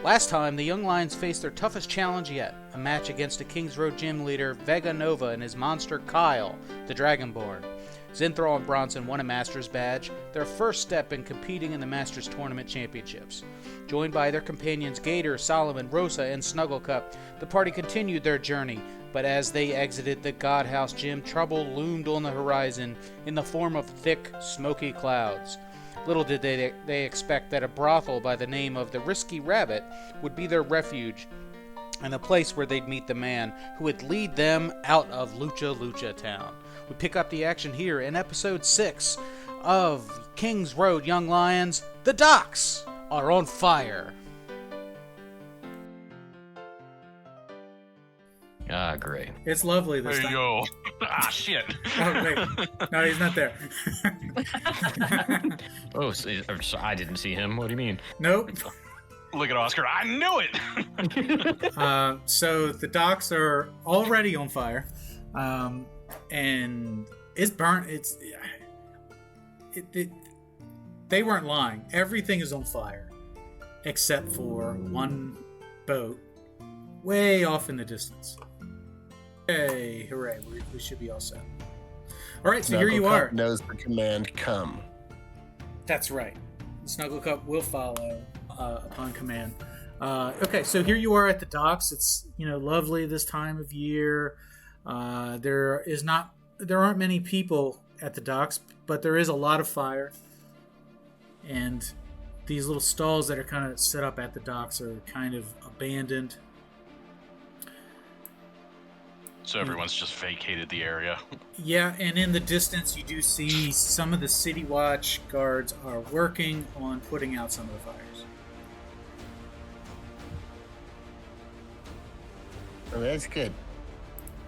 Last time, the Young Lions faced their toughest challenge yet, a match against the Kings Road gym leader Vega Nova and his monster KRYL, the Dragonborn. Zinthral and Bronson won a Masters badge, their first step in competing in the Masters Tournament Championships. Joined by their companions Gator, Solomon, Rosa, and Snugglecup, the party continued their journey, but as they exited the Godhouse gym, trouble loomed on the horizon in the form of thick, smoky clouds. Little did they expect that a brothel by the name of the Risky Rabbit would be their refuge and a place where they'd meet the man who would lead them out of Lucha Town. We pick up the action here in episode 6 of Kings Road Young Lions. The docks are on fire. Ah, great. It's lovely this time. There you go. Ah, shit. Oh, wait. No, he's not there. Oh, so I didn't see him. What do you mean? Nope. Look at Oscar. I knew it. So the docks are already on fire. And it's burnt. They weren't lying. Everything is on fire except for one boat way off in the distance. Hey, hooray. We should be all set. All right, so here you are. Knows the command, come. That's right. Snugglecup will follow upon command. Okay, so here you are at the docks. It's, lovely this time of year. There aren't many people at the docks, but there is a lot of fire. And these little stalls that are kind of set up at the docks are kind of abandoned. So everyone's just vacated the area. Yeah, and in the distance you do see some of the City Watch guards are working on putting out some of the fires. Oh, that's good.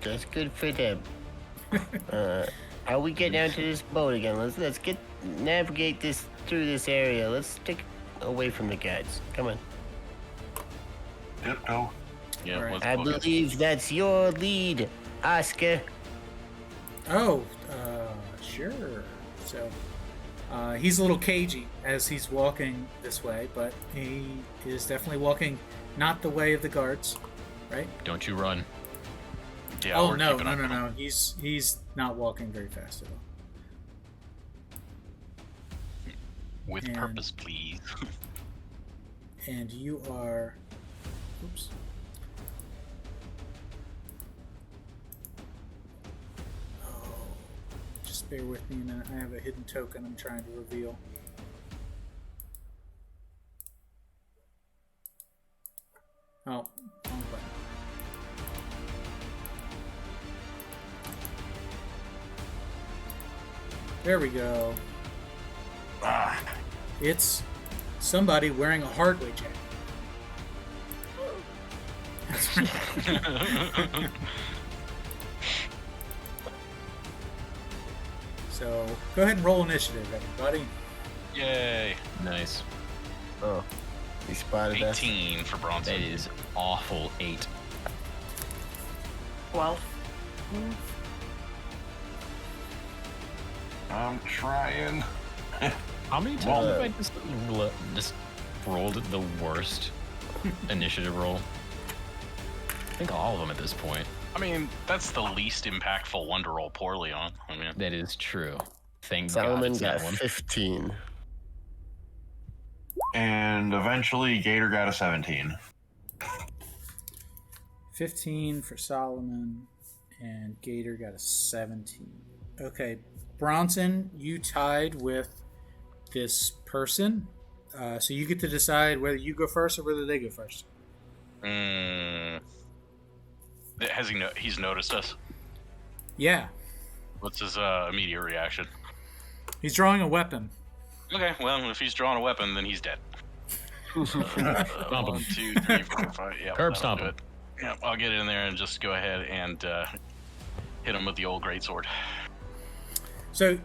That's good for them. How we get down to this boat again? Let's navigate this through this area. Let's stick away from the guards. Come on. Tiptoe. Yeah, Right. let's I book it. believe that's your lead, Oscar. Oh, sure. So, he's a little cagey as he's walking this way, but he is definitely walking not the way of the guards, right? Don't you run. Yeah, Oh, we're no. keeping up. He's not walking very fast at all. With And- purpose, please. And you are... Oops. Oh, just bear with me a minute. I have a hidden token I'm trying to reveal. Oh, wrong button. There we go. It's somebody wearing a hardware jacket. That's right. So, go ahead and roll initiative, everybody. Yay. Nice. Oh, he spotted us. 18 for Bronson. That is awful. 8. 12. I'm trying. How many times have I just rolled the worst initiative roll? I think all of them at this point. I mean, that's the least impactful one to roll poorly on. I mean, That is true. Thank Solomon God it's got that one. 15. And eventually Gator got a 17. 15 for Solomon, and Gator got a 17. Okay, Bronson, you tied with this person, so you get to decide whether you go first or whether they go first. has he's noticed us? Yeah, What's his immediate reaction? he's drawing a weapon. Okay, well, if he's drawing a weapon, then he's dead. Stomp 'em. 1, 2, 3, 4, 5. Yeah, Curb that'll stomp do him. it. Yeah, I'll get in there and just go ahead and hit him with the old greatsword. So,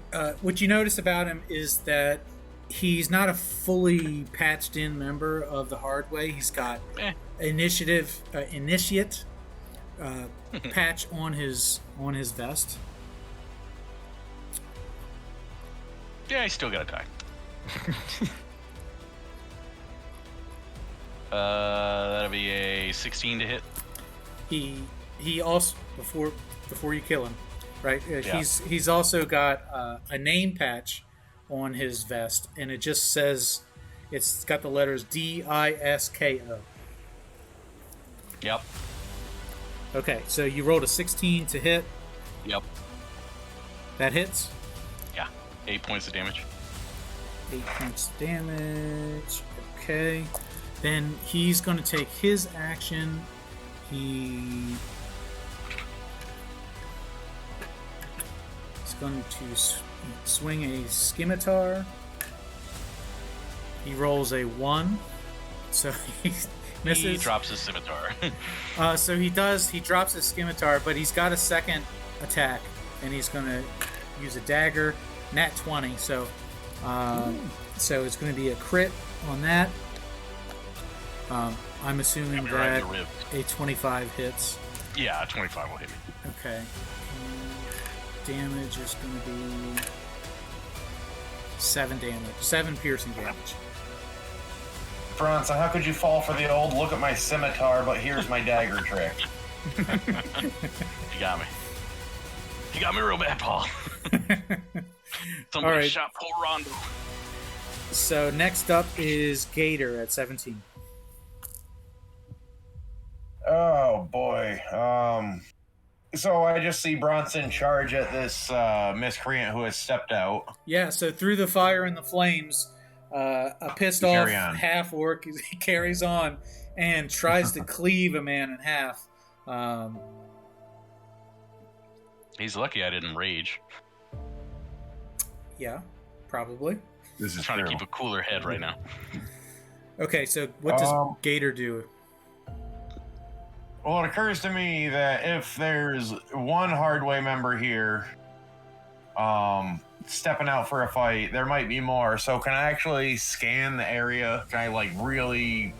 what you notice about him is that he's not a fully patched in member of the Hard Way. He's got initiate patch on his vest. Yeah, he's still got to die. That'll be a 16 to hit. He also before you kill him, right? Yeah. He's also got a name patch on his vest, and it just says it's got the letters DISKO. Yep. Okay, so you rolled a 16 to hit. Yep. That hits. Yeah. 8 points of damage. 8 points of damage. Okay. Then he's going to take his action. He's going to swing a scimitar. He rolls a 1. So he misses. He drops his scimitar. So he drops his scimitar, but he's got a second attack, and he's going to use a dagger. Nat 20, so it's going to be a crit on that. I'm assuming right in that the rib. a 25 hits. Yeah, 25 will hit me. Okay. Damage is going to be 7 damage. 7 piercing damage. Bronson, how could you fall for the old look at my scimitar, but here's my dagger trick? You got me. You got me real bad, Paul. Somebody All right. shot Paul Rondo. So next up is Gator at 17. Oh boy. So I just see Bronson charge at this miscreant who has stepped out. Yeah, so through the fire and the flames, a pissed Carry off on. half orc carries on and tries to cleave a man in half. He's lucky I didn't rage. Yeah, probably. This I'm is trying true. to keep a cooler head right now. Okay, so what does Gator do? Well, it occurs to me that if there's one Hardway member here, stepping out for a fight, there might be more. So can I actually scan the area? Can I like really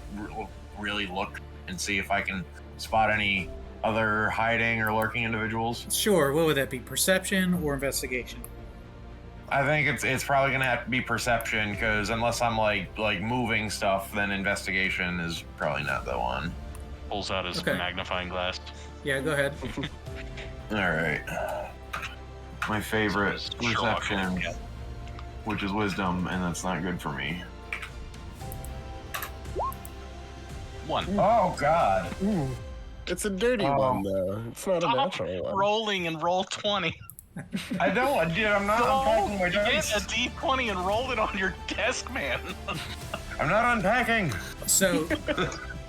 look and see if I can spot any other hiding or lurking individuals? Sure, what would that be? Perception or investigation? I think it's probably gonna have to be perception, because unless I'm like moving stuff, then investigation is probably not the one. Pulls out his Okay. magnifying glass. Yeah, go ahead. All right. My favorite Sherlock perception, Holmes, yeah. which is wisdom, and that's not good for me. 1. Oh God! It's a dirty one, though. It's not a Stop natural one. rolling and roll 20. I don't. I'm not unpacking my Get dice. a D20 and roll it on your desk, man. I'm not unpacking. So,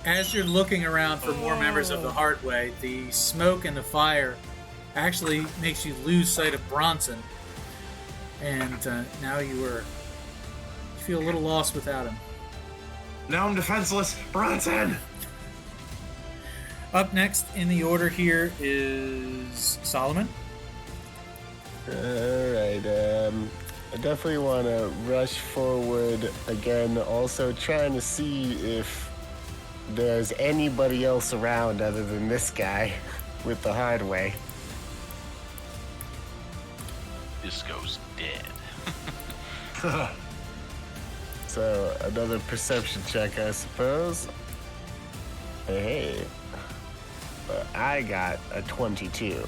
as you're looking around for more members of the Hardway, the smoke and the fire actually makes you lose sight of Bronson. And now you feel a little lost without him. Now I'm defenseless, Bronson. Up next in the order here is Solomon. Alright, I definitely want to rush forward again, also trying to see if there's anybody else around other than this guy with the Hardway. Disco's dead. So, another perception check, I suppose. Hey. But I got a 22.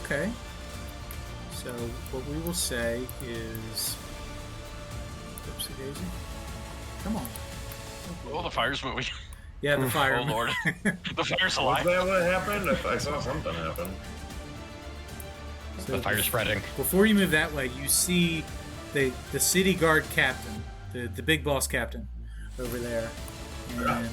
Okay. So what we will say is... Oopsie daisy. Come on. Oh, the fire's moving. Yeah, the fire. Oh, Lord. The fire's Was alive. that what happened? I saw something happen. So The fire's spreading. before you move that way, you see the city guard captain, the big boss captain over there. And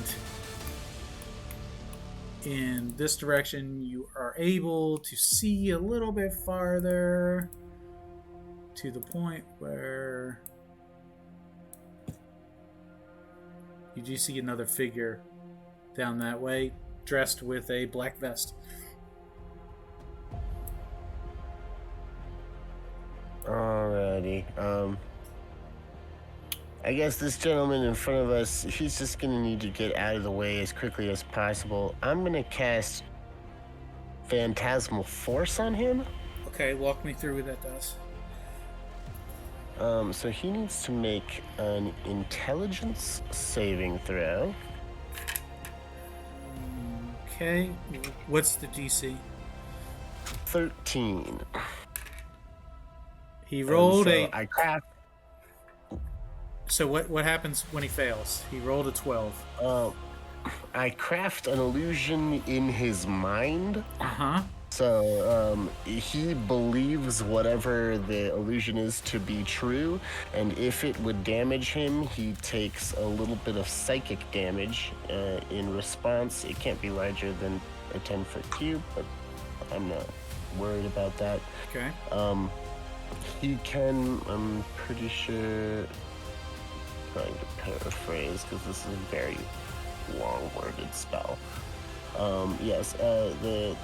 in this direction, you are able to see a little bit farther to the point where you do see another figure down that way, dressed with a black vest. Alrighty. I guess this gentleman in front of us, he's just gonna need to get out of the way as quickly as possible. I'm gonna cast Phantasmal Force on him. Okay, walk me through what that does. So he needs to make an intelligence saving throw. Okay. What's the DC? 13. He rolled So a. I craft. So what happens when he fails? He rolled a 12. I craft an illusion in his mind. Uh-huh. So he believes whatever the illusion is to be true, and if it would damage him, he takes a little bit of psychic damage in response. It can't be larger than a 10-foot cube, but I'm not worried about that. Okay. He can, I'm pretty sure, trying to paraphrase because this is a very long-worded spell. Yes, the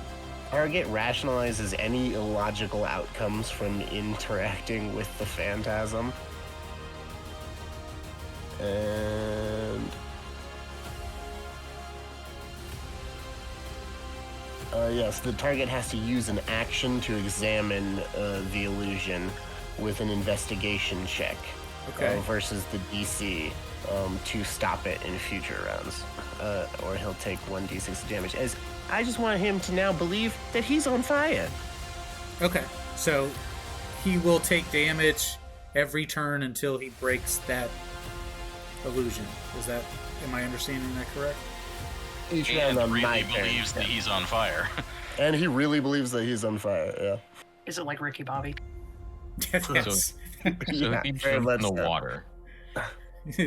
target rationalizes any illogical outcomes from interacting with the phantasm. And yes, the target has to use an action to examine the illusion with an investigation check. Okay. Versus the DC to stop it in future rounds. Or he'll take 1d6 damage. As I just want him to now believe that he's on fire. Okay. So he will take damage every turn until he breaks that illusion. Am I understanding that correct? Each And round on really my turn. believes that he's on fire. And he really believes that he's on fire, yeah. Is it like Ricky Bobby? Yes. So Yeah, if he very jumps much in the so. water,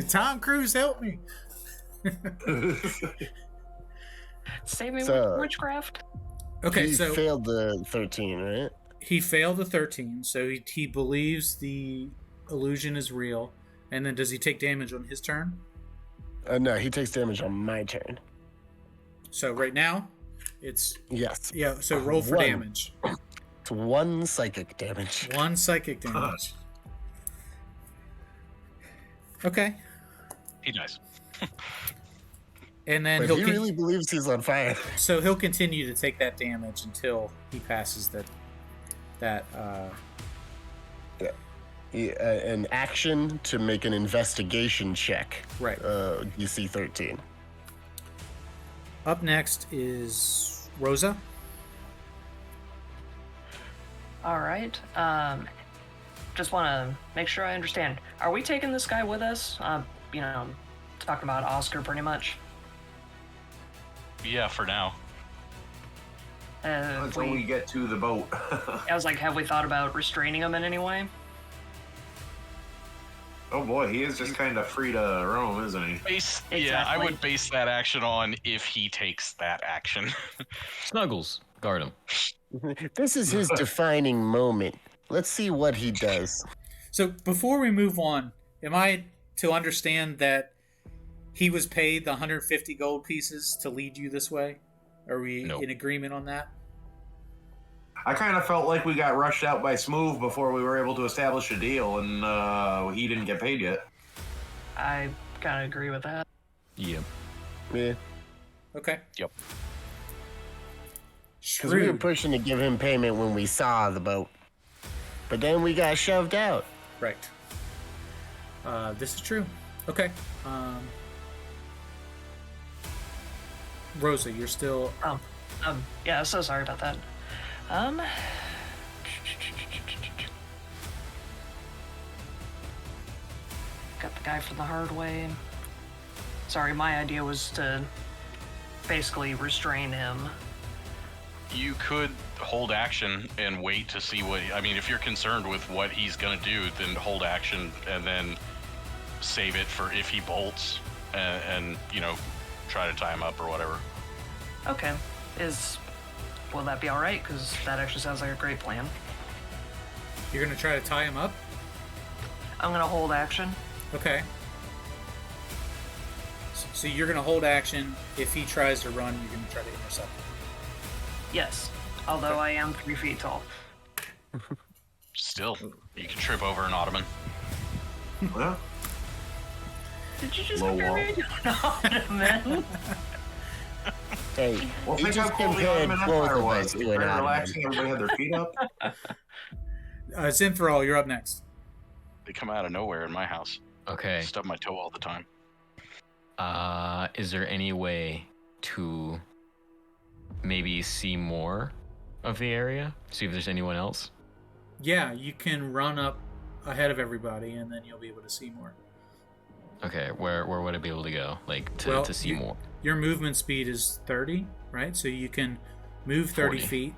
Tom Cruise, help me. Save me So- with witchcraft. Okay, He so failed the 13, right? he failed the 13, so he believes the illusion is real. And then does he take damage on his turn? No, he takes damage on my turn. So right now, it's Yes. yeah. So roll for One. damage. It's 1 psychic damage. 1 psychic damage. Okay, He dies. and then But he'll he really believes he's on fire. so he'll continue to take that damage until he passes that. An action to make an investigation check. Right. DC 13. Up next is Rosa. All right. Just want to make sure I understand. Are we taking this guy with us? Talking about Oscar pretty much. Yeah, for now. Until we get to the boat. I was like, have we thought about restraining him in any way? Oh boy, he is just kind of free to roam, isn't he? Yeah, I Exactly. would base that action on if he takes that action. Snuggles, guard him. This is his defining moment. Let's see what he does. So before we move on, am I to understand that he was paid the 150 gold pieces to lead you this way? Are we Nope. in agreement on that? I kind of felt like we got rushed out by Smooth before we were able to establish a deal, and he didn't get paid yet. I kind of agree with that. Yep. Yeah. Okay. Yep. Because we were Shrewd. pushing to give him payment when we saw the boat. But then we got shoved out. Right. This is true. Okay. Rosa, you're still. Yeah, so sorry about that. Got the guy from the hard way. Sorry, my idea was to basically restrain him. You could hold action and wait to see what. I mean, if you're concerned with what he's gonna do, then hold action and then save it for if he bolts, and try to tie him up or whatever. Okay. Will that be alright? Because that actually sounds like a great plan. You're gonna try to tie him up. I'm gonna hold action. Okay. So you're gonna hold action. If he tries to run, you're gonna try to intercept him. Yes. Although I am 3 feet tall. Still, you can trip over an ottoman. Well, Did you just Low compare wall. me to an ottoman? Hey, well, he think how just cool the compared Ottoman both Empire of was. us It was to an very ottoman. relaxing. Everybody had their feet up. Zinthral, you're up next. They come out of nowhere in my house. Okay. Stub my toe all the time. Is there any way to maybe see more of the area? See if there's anyone else? Yeah, you can run up ahead of everybody, and then you'll be able to see more. Okay, where would I be able to go? Like, to see more? Your movement speed is 30, right? So you can move 30 40. feet.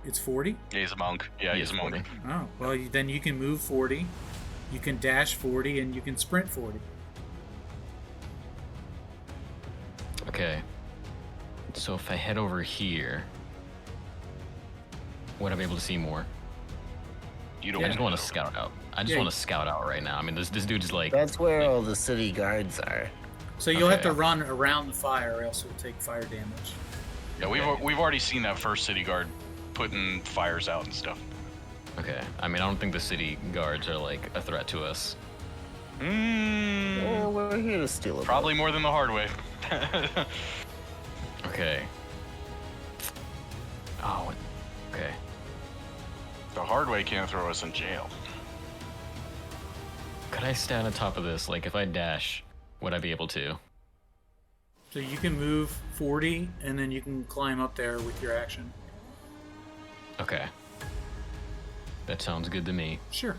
It's 40? Yeah, he's a monk. Yeah, he's a monk. 40. Oh, well, then you can move 40, you can dash 40, and you can sprint 40. Okay. So if I head over here, would I be able to see more? You don't I just wanna want to know. scout out. I just Yeah, want to scout out right now. I mean, this dude is like... That's where all the city guards are. So you'll have Okay. to run around the fire, or else you'll take fire damage. Yeah, we've already seen that first city guard putting fires out and stuff. Okay. I mean, I don't think the city guards are like a threat to us. Oh, we're here to steal a Probably more than the hard way. Okay. Oh, okay. The hard way can't throw us in jail. Could I stand on top of this? Like, if I dash, would I be able to? So you can move 40, and then you can climb up there with your action. Okay. That sounds good to me. Sure.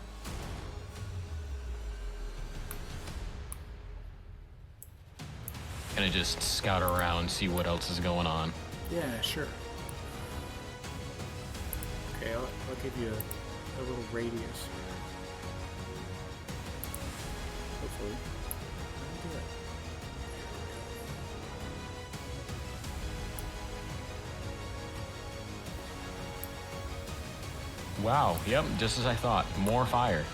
Can I just scout around, see what else is going on? Yeah, sure. Okay, I'll give you a little radius. Hopefully. Let me do it. Wow, yep, just as I thought. More fire.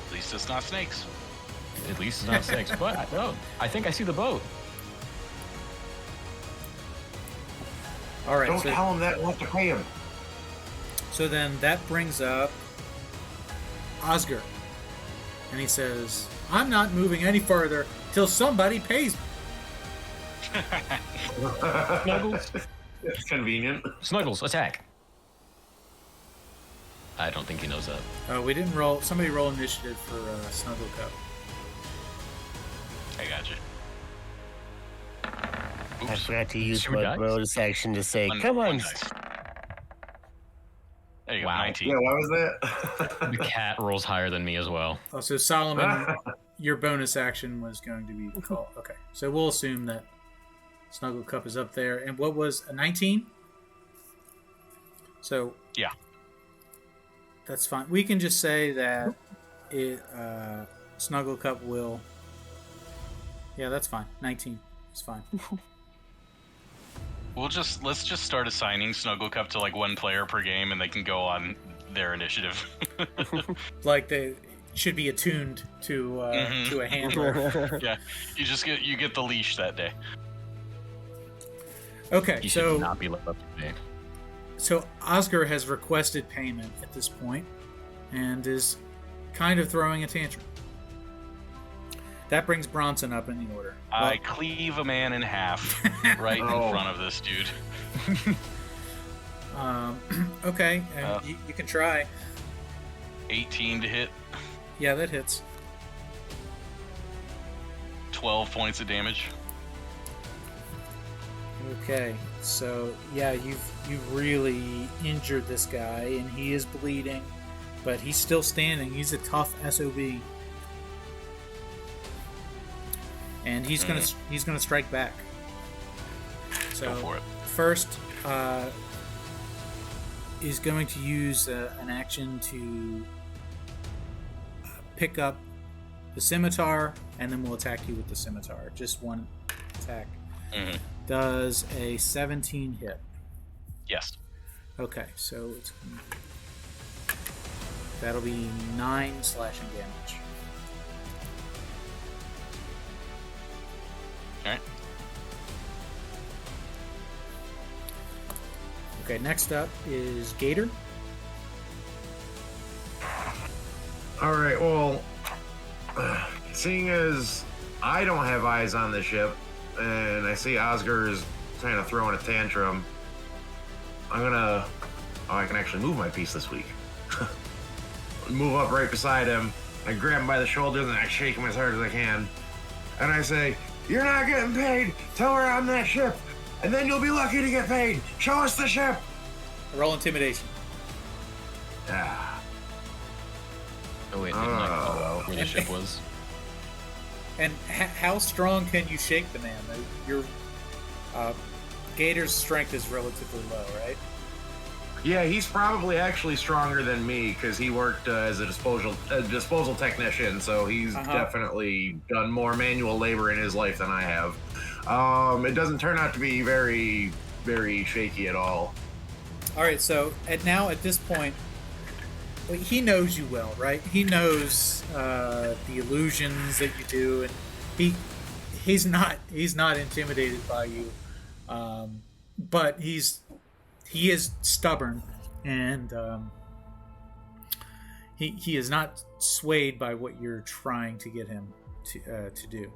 At least it's not snakes. At least it's not snakes. But, oh, I think I see the boat. All right, Don't so, tell him that. We'll have to pay him. so then that brings up Oscar. And he says, I'm not moving any further till somebody pays me. Snuggles. It's convenient. Snuggles, attack. I don't think he knows that. Oh, we didn't roll. Somebody roll initiative for Snuggle Cup. I got you. I Oops. forgot to use Two my dice? bonus action to say, One- come one on. dice. There you go, Wow. 19. Yeah, why was that? The cat rolls higher than me as well. Oh, so Solomon, your bonus action was going to be called. Okay, so we'll assume that Snuggle Cup is up there. And what was a 19? So Yeah. that's fine. We can just say that it Snuggle Cup will. Yeah, that's fine. 19 is fine. Let's just start assigning Snuggle Cup to like one player per game, and they can go on their initiative. Like they should be attuned to to a handler. Yeah, you get the leash that day. Okay, He should so not be left up to me. So Oscar has requested payment at this point and is kind of throwing a tantrum. That brings Bronson up in the order. I cleave a man in half right in Oh. front of this dude. Okay, and you can try. 18 to hit, Yeah, that hits. 12 points of damage. Okay, so yeah, you've really injured this guy, and he is bleeding, but he's still standing. He's a tough SOB, and he's gonna strike back. So Go for it. first, is going to use an action to pick up the scimitar, and then we'll attack you with the scimitar. Just one attack. Mhm. Does a 17 hit? Yes. Okay, so that'll be 9 slashing damage. All right. Okay, next up is Gator. All right, well, seeing as I don't have eyes on the ship, and I see Oscar is kind of throwing a tantrum, I can actually move my piece this week. move up right beside him. I grab him by the shoulders and I shake him as hard as I can. And I say, "You're not getting paid. Tell her I'm that ship. And then you'll be lucky to get paid. Show us the ship." Roll intimidation. Yeah. Oh wait, didn't I call out where the ship was? And how strong can you shake the man? Your Gator's strength is relatively low, right? Yeah, he's probably actually stronger than me because he worked as a disposal technician, so he's definitely done more manual labor in his life than I have. It doesn't turn out to be very, very shaky at all. All right, so at this point, he knows you well, right? He knows the illusions that you do, and he's not intimidated by you, but he is stubborn, and he is not swayed by what you're trying to get him to do.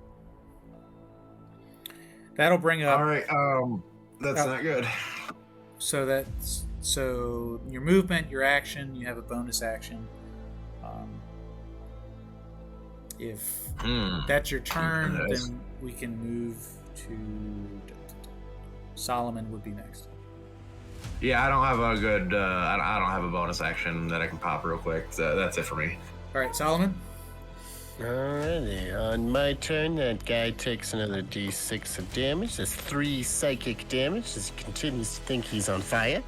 That'll bring up. All right, that's not good. So your movement, your action, you have a bonus action. If that's your turn, then we can move to Solomon. Would be next. Yeah, I don't have a good. I don't have a bonus action that I can pop real quick. So that's it for me. All right, Solomon. Alrighty, on my turn, that guy takes another d6 of damage. That's 3 psychic damage as he continues to think he's on fire.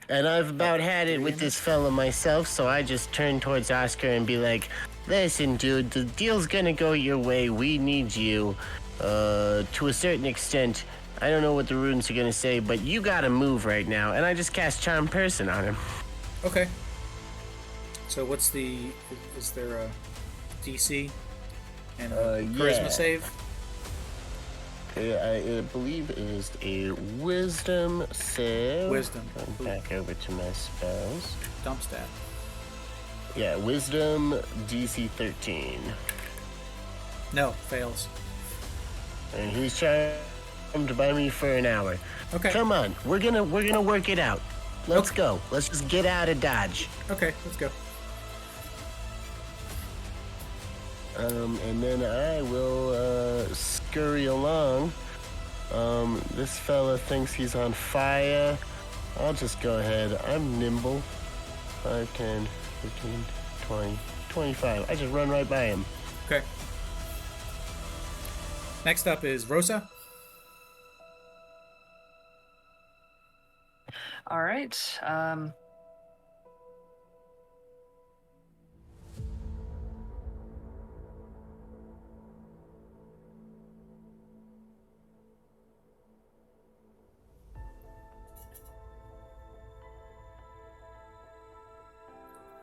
And I've about had it with this fella myself, so I just turn towards Oscar and be like, "Listen, dude, the deal's gonna go your way. We need you. To a certain extent, I don't know what the runes are gonna say, but you gotta move right now." And I just cast Charm Person on him. Okay. So what's is there a DC and a charisma save? I believe it is a wisdom save. Wisdom. Going back over to my spells. Dump stat. Yeah, wisdom DC 13. No, fails. And he's charmed by me for an hour. Okay. Come on, we're gonna work it out. Let's go. Let's just get out of Dodge. Okay, let's go. And then I will scurry along. This fella thinks he's on fire. I'll just go ahead. I'm nimble. 5, 10, 15, 20, 25. I just run right by him. Okay. Next up is Rosa. All right.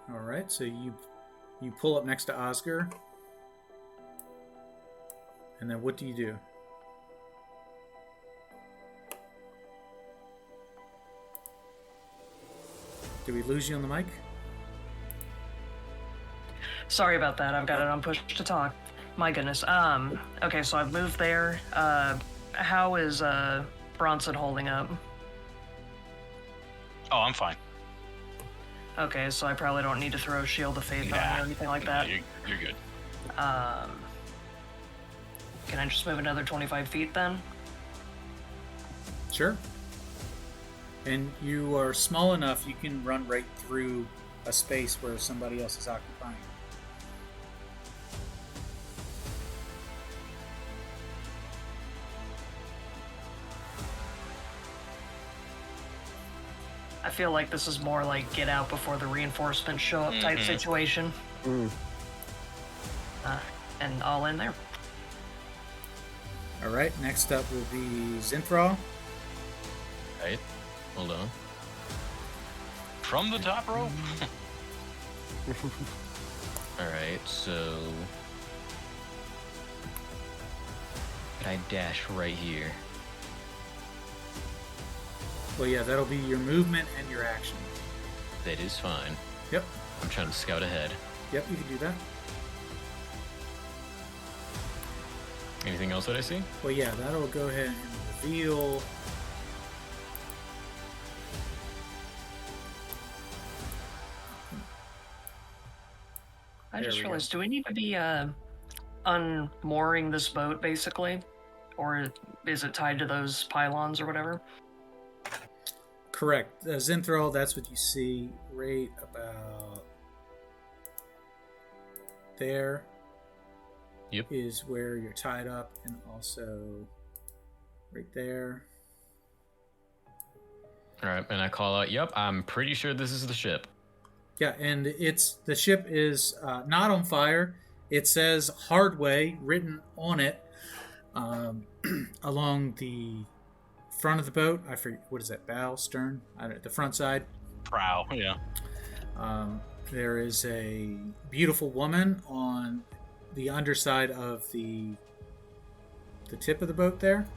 All right, so you pull up next to Oscar, and then what do you do? Did we lose you on the mic? Sorry about that. I've got it on push to talk. My goodness. Okay, so I've moved there. How is Bronson holding up? Oh, I'm fine. Okay, so I probably don't need to throw Shield of Faith on or anything like that. You're good. Can I just move another 25 feet then? Sure. And you are small enough you can run right through a space where somebody else is occupying. I feel like this is more like get out before the reinforcements show up type situation. And all in there. All right, next up will be Zinthral. Right. Hold on. From the top rope? Alright, so... I dash right here. Well, yeah, that'll be your movement and your action. That is fine. Yep. I'm trying to scout ahead. Yep, you can do that. Anything else that I see? Well, yeah, that'll go ahead and reveal... I There just we go. realized, do we need to be unmooring this boat, basically? Or is it tied to those pylons or whatever? Correct. Zinthral, that's what you see right about there. Yep. Is where you're tied up, and also right there. All right, and I call out, yep, I'm pretty sure this is the ship. Yeah, and the ship is not on fire. It says Hardway written on it along the front of the boat. I forget, what is that, bow, stern? I don't know, the front side. Prow, yeah. There is a beautiful woman on the underside of the tip of the boat there.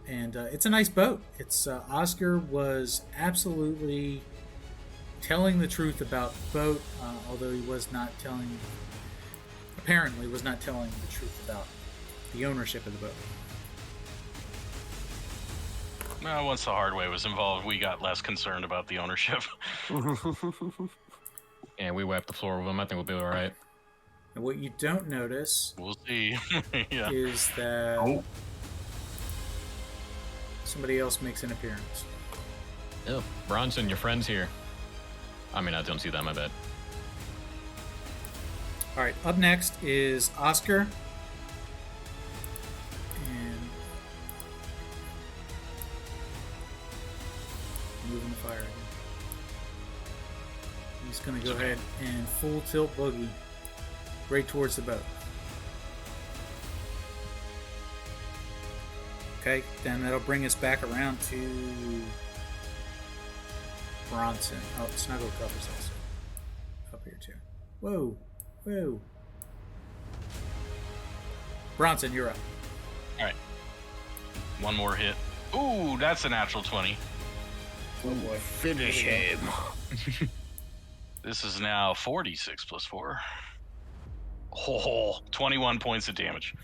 And it's a nice boat. It's Oscar was absolutely telling the truth about the boat, although he was not telling, apparently was not telling the truth about the ownership of the boat. Well, once the Hardway was involved, we got less concerned about the ownership. And we wiped the floor with them. I think we'll be all right. And what you don't notice We'll see. Yeah. is that Oh. somebody else makes an appearance. Oh, Bronson, your friend's here. I mean, I don't see that, my bad. All right, up next is Oscar. And moving the fire again. He's going to go ahead and full tilt boogie right towards the boat. Okay, then that'll bring us back around to Bronson. Oh, Snuggle Cup is also up here too. Whoa, whoa. Bronson, you're up. All right. One more hit. Ooh, that's a natural 20. Oh boy. Finish him. This is now 46 plus 4. Oh, 21 points of damage.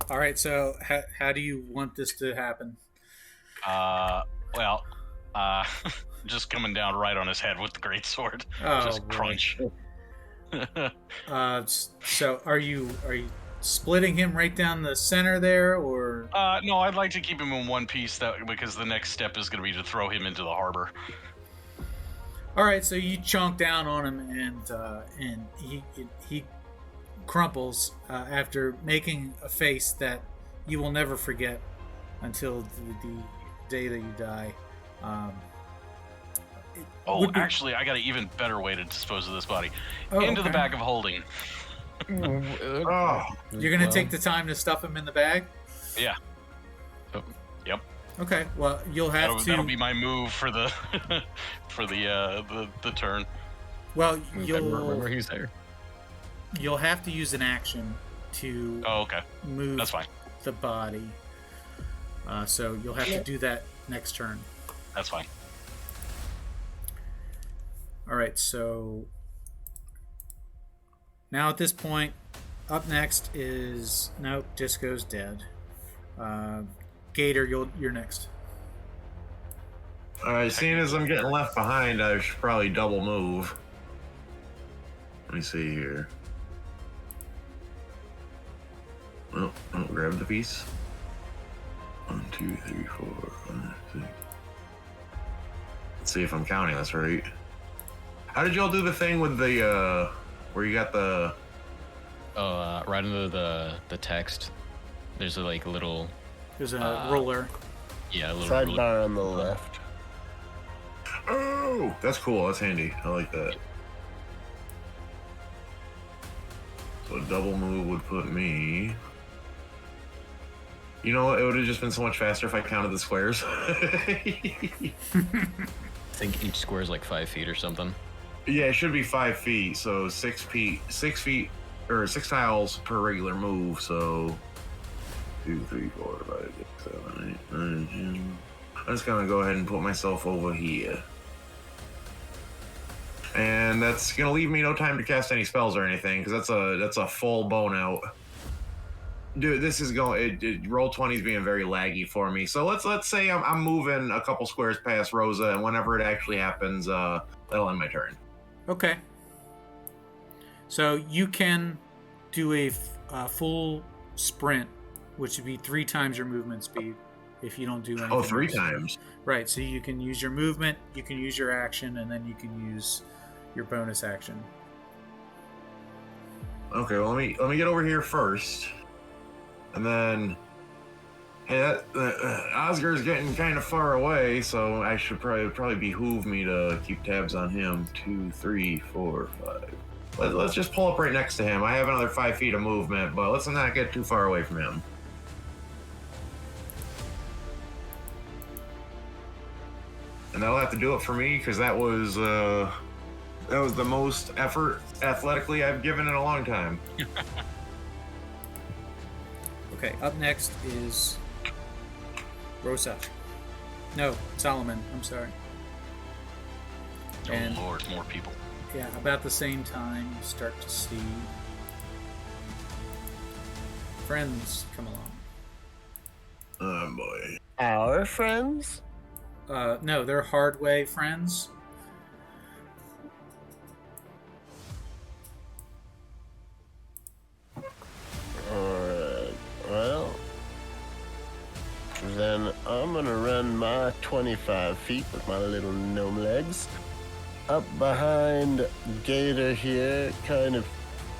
All right, so how do you want this to happen? Well, just coming down right on his head with the greatsword. Oh, Just boy. crunch. So are you splitting him right down the center there, or? No, I'd like to keep him in one piece because the next step is going to be to throw him into the harbor. All right, so you chunk down on him, and he crumples after making a face that you will never forget until the day that you die. Oh, would be- actually, I got an even better way to dispose of this body. Oh, Into the okay. bag of holding. Oh, You're gonna take the time to stuff him in the bag. Yeah. Oh. Yep. Okay, well you'll have That'll to. be my move for the for the turn. Well, Remember he's there. you'll have to use an action to Oh, okay. move That's fine. the body. So you'll have to do that next turn. That's fine. All right, so now at this point, up next is nope, Disco's dead. Gator, you're next. all right. Seeing as I'm getting left behind, I should probably double move. Let me see here. Oh, grab the piece. 1, 2, 3, 4, 5, 6. Let's see if I'm counting this right. How did y'all do the thing with the where you got the? Oh, right under the text, there's a little, There's a ruler. yeah, a little ruler. Sidebar on the left. Oh, that's cool. That's handy. I like that. So a double move would put me. You know what? It would have just been so much faster if I counted the squares. I think each square is like 5 feet or something. Yeah, it should be 5 feet. So 6 feet, or 6 tiles per regular move. So 2, 3, 4, 5, 6, 7, 8, 9, 10. I'm just gonna go ahead and put myself over here. And that's gonna leave me no time to cast any spells or anything, because that's a full bone out. Dude, this is going. Roll 20 is being very laggy for me. So let's say I'm moving a couple squares past Rosa, and whenever it actually happens, that'll end my turn. Okay. So you can do a full sprint, which would be 3 times your movement speed if you don't do anything. Oh, 3 else. times. Right. So you can use your movement, you can use your action, and then you can use your bonus action. Okay, well, let me get over here first, and then. Hey, Oscar's getting kind of far away, so I should probably behoove me to keep tabs on him. 2, 3, 4, 5. Let's just pull up right next to him. I have another 5 feet of movement, but let's not get too far away from him. And that'll have to do it for me, because that was the most effort athletically I've given in a long time. Okay, up next is Rosa. No, Solomon. I'm sorry. Oh And- Lord, more people. Yeah, about the same time, you start to see friends come along. Oh boy. Our friends? No, they're Hardway friends. Alright, well, then I'm gonna run my 25 feet with my little gnome legs up behind Gator here, kind of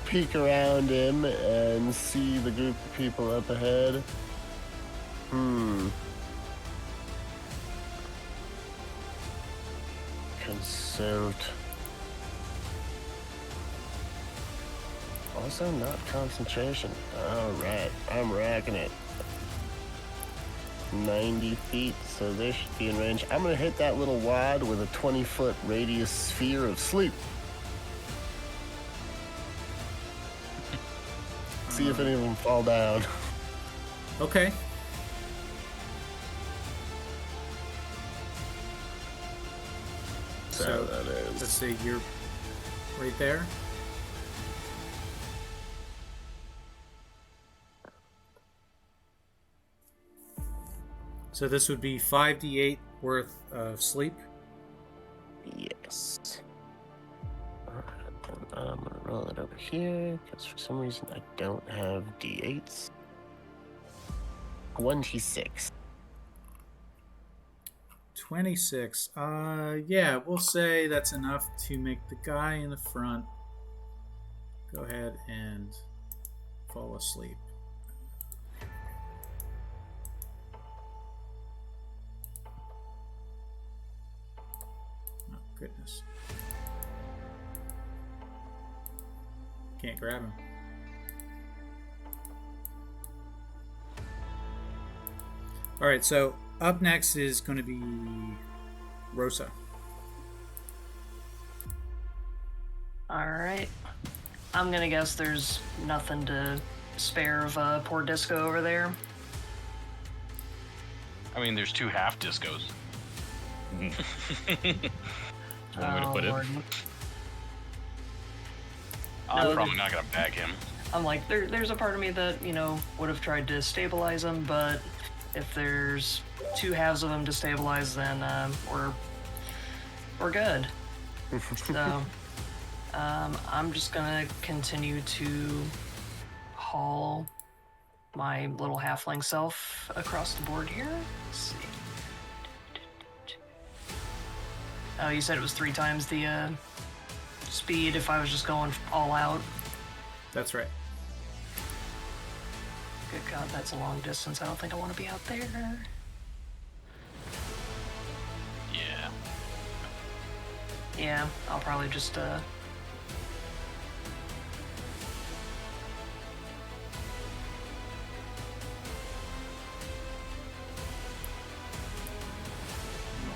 peek around him and see the group of people up ahead. Consult. Also not concentration. Alright, I'm racking it. 90 feet, so they should be in range. I'm gonna hit that little wad with a 20-foot radius sphere of sleep. See if any of them fall down. Okay. So that is. let's see, you're right there. So this would be 5d8 worth of sleep. Yes. Alright, then I'm gonna roll it over here, because for some reason I don't have d8s. 1d6. 26. Yeah, we'll say that's enough to make the guy in the front go ahead and fall asleep. Oh, goodness. Can't grab him. Alright, so up next is going to be Rosa. Alright. I'm gonna guess there's nothing to spare of poor Disco over there. I mean, there's 2 half discos. One way to put it. Lord. I'm No, probably not gonna bag him. I'm like, there's a part of me that, would have tried to stabilize him, but if there's 2 halves of him to stabilize, then we're good. So, I'm just gonna continue to haul my little halfling self across the board here. Let's see. Oh, you said it was 3 times the speed if I was just going all out. That's right. Good God, that's a long distance. I don't think I want to be out there. Yeah. Yeah, I'll probably just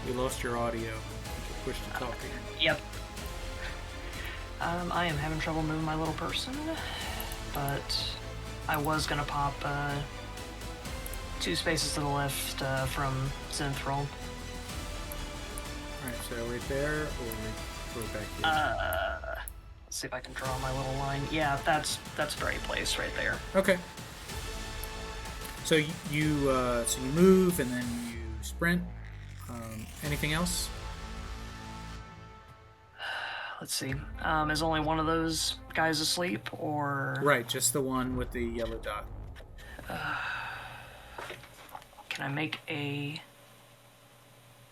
We lost your audio. Push to talk again. Yep. I am having trouble moving my little person, but I was gonna pop 2 spaces to the left from Zinthral. Alright, so right there, or right back here? Let's see if I can draw my little line. Yeah, that's the right place right there. Okay. So you move and then you sprint. Anything else? Let's see. Is only one of those guys asleep, or Right, just the one with the yellow dot. can I make a?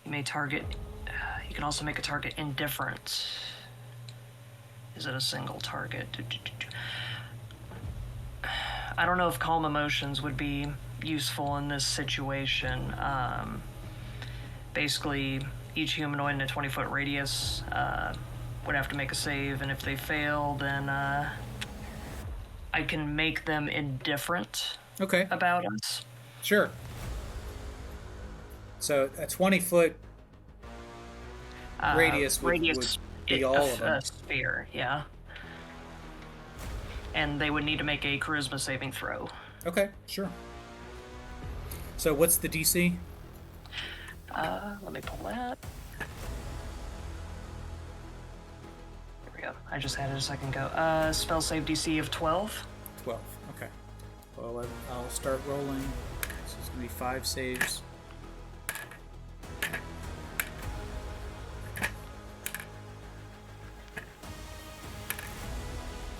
You may target. You can also make a target indifferent. Is it a single target? I don't know if calm emotions would be useful in this situation. Basically, each humanoid in a 20-foot radius would have to make a save, and if they fail, then I can make them indifferent Okay, about us. sure. So a 20-foot radius would be all of them. A sphere, yeah. And they would need to make a charisma saving throw. Okay, sure. So what's the DC? Let me pull that. Here we go. I just had it a second ago. Spell save DC of 12. 12. Okay. Well, I'll start rolling. So it's going to be 5 saves.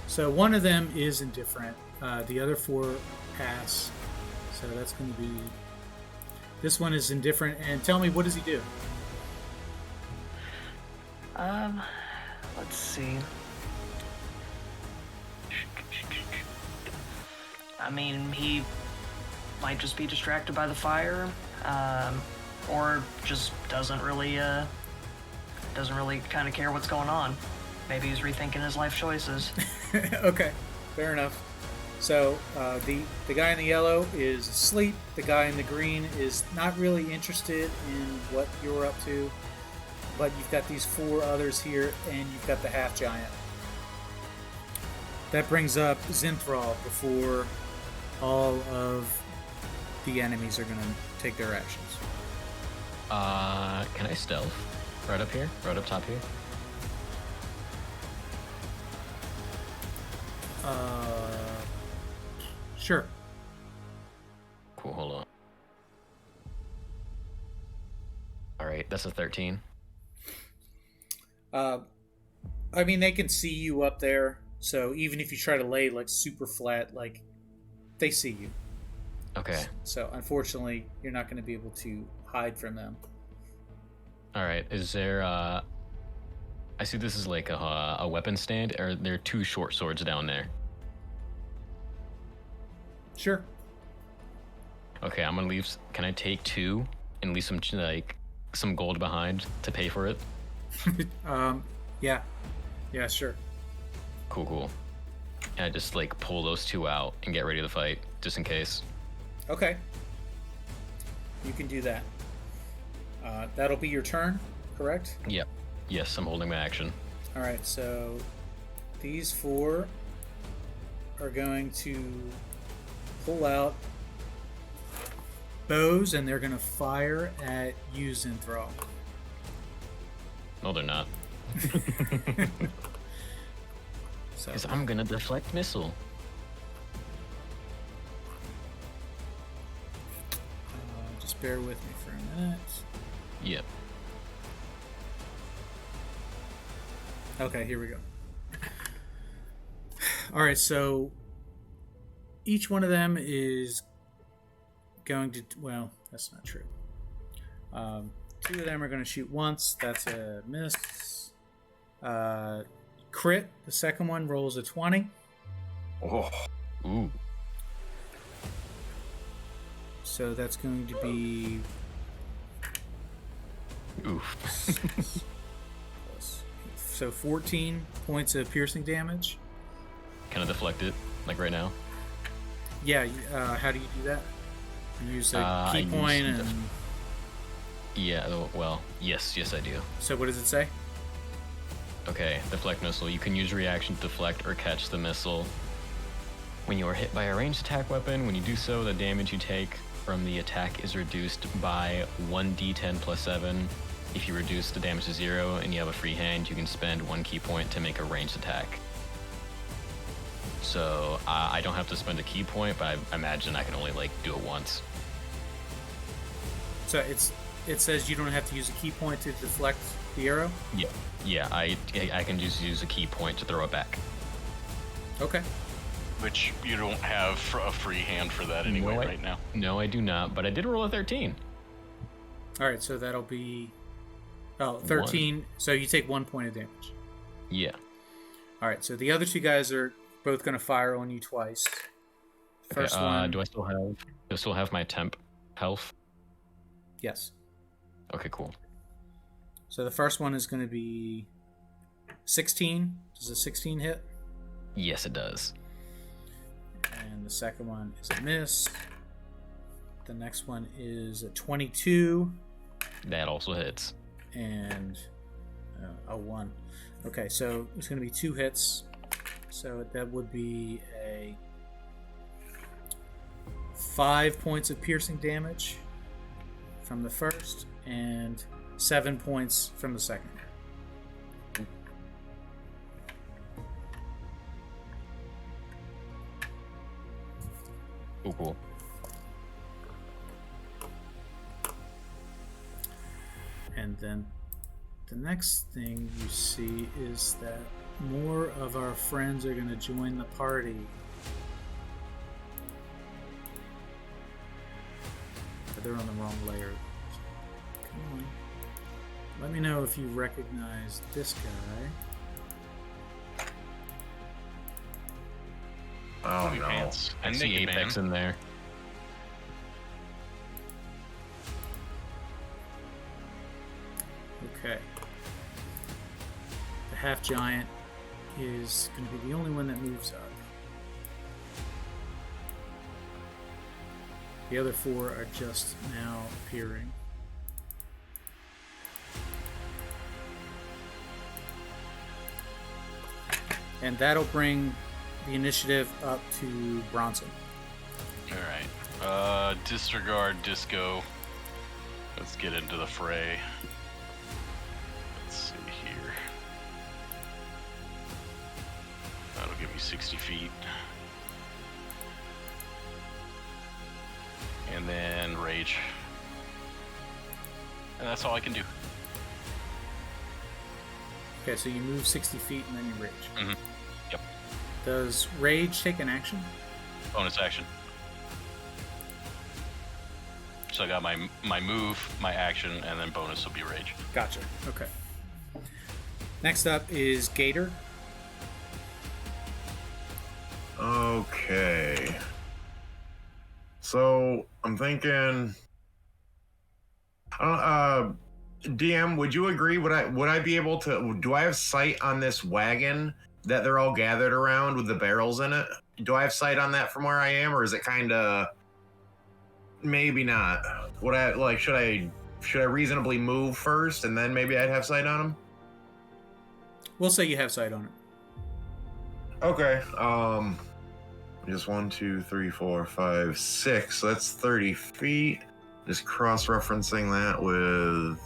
So one of them is indifferent. The other 4 pass. So that's going to be... This one is indifferent. And tell me, what does he do? Let's see. I mean, he might just be distracted by the fire, or just doesn't really kind of care what's going on. Maybe he's rethinking his life choices. Okay, fair enough. So the guy in the yellow is asleep. The guy in the green is not really interested in what you're up to. But you've got these 4 others here, and you've got the half giant. That brings up Zinthral before all of the enemies are going to take their actions. Can I stealth? Right up here? Right up top here? Sure. Cool, hold on. Alright, that's a 13. I mean, they can see you up there, so even if you try to lay like super flat, like they see you. Okay. So unfortunately, you're not going to be able to hide from them. Alright, is there, I see this is like a weapon stand, or there are 2 short swords down there. Sure. Okay, I'm gonna leave, can I take 2 and leave some gold behind to pay for it? Yeah. Yeah, sure. Cool. And I just pull those 2 out and get ready to fight, just in case. Okay. You can do that. That'll be your turn, correct? Yep. Yes, I'm holding my action. Alright, so these 4 are going to pull out bows, and they're going to fire at you, Zinthral. No, they're not. So, Because I'm gonna deflect missile. just bear with me for a minute. Yep. Okay, here we go. Alright, so each one of them is going to... Well, that's not true. 2 of them are going to shoot once. That's a miss. Crit. The second one rolls a 20. Oh, Ooh. So that's going to be... Oof. So 14 points of piercing damage. Can I deflect it, like right now? Yeah, how do you do that? You use a I key use point and... Yeah, well, yes I do. So what does it say? Okay, deflect missile. You can use reaction to deflect or catch the missile. When you are hit by a ranged attack weapon, when you do so, the damage you take from the attack is reduced by 1d10 plus 7. If you reduce the damage to 0 and you have a free hand, you can spend 1 key point to make a ranged attack. So I don't have to spend a key point, but I imagine I can only like do it once. So it says you don't have to use a key point to deflect the arrow? Yeah, I can just use a key point to throw it back. Okay. Which you don't have a free hand for that anyway right now. No, I do not, but I did roll a 13. All right, so that'll be 13. One. So you take 1 point of damage. Yeah. All right, so the other two guys are both going to fire on you twice. First one. Do I still have my temp health? Yes. Okay, cool. So the first one is going to be 16. Does a 16 hit? Yes, it does. And the second one is a miss. The next one is a 22. That also hits. And a 1. Okay, so it's going to be 2 hits. So that would be a 5 points of piercing damage from the first and 7 points from the second. Cool. And then the next thing you see is that more of our friends are going to join the party. But they're on the wrong layer. Come on. Let me know if you recognize this guy. Oh Movie no. pants. I And see naked Apex man. in there. Okay. The half giant is going to be the only one that moves up. The other 4 are just now appearing. And that'll bring the initiative up to Bronson. Alright. Disregard disco. Let's get into the fray. Let's see here. That'll give me 60 feet. And then rage. And that's all I can do. Okay, so you move 60 feet and then you rage. Mm-hmm. Yep. Does rage take an action? Bonus action. So I got my move, my action, and then bonus will be rage. Gotcha. Okay. Next up is Gator. Okay. So I'm thinking. DM, would you agree? Would I be able to? Do I have sight on this wagon that they're all gathered around with the barrels in it? Do I have sight on that from where I am, or is it kind of maybe not? Would I like? Should I reasonably move first and then maybe I'd have sight on them? We'll say you have sight on it. Okay. Just 1, 2, 3, 4, 5, 6. So that's 30 feet. Just cross-referencing that with...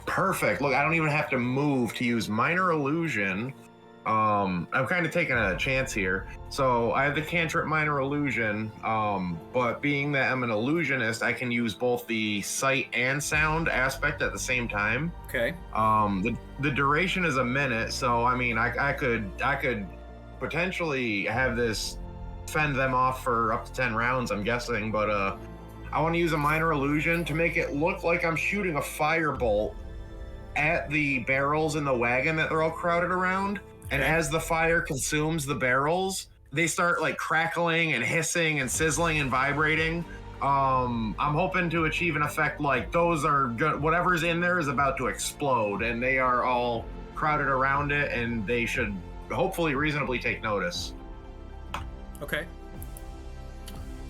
Perfect. Look, I don't even have to move to use minor illusion. I'm kind of taking a chance here. So I have the cantrip minor illusion, but being that I'm an illusionist, I can use both the sight and sound aspect at the same time. Okay. The duration is a minute, so I mean, I could potentially have this fend them off for up to 10 rounds, I'm guessing, but I want to use a minor illusion to make it look like I'm shooting a firebolt at the barrels in the wagon that they're all crowded around. And as the fire consumes the barrels, they start like crackling and hissing and sizzling and vibrating. I'm hoping to achieve an effect like those are whatever's in there is about to explode, and they are all crowded around it, and they should hopefully reasonably take notice. Okay.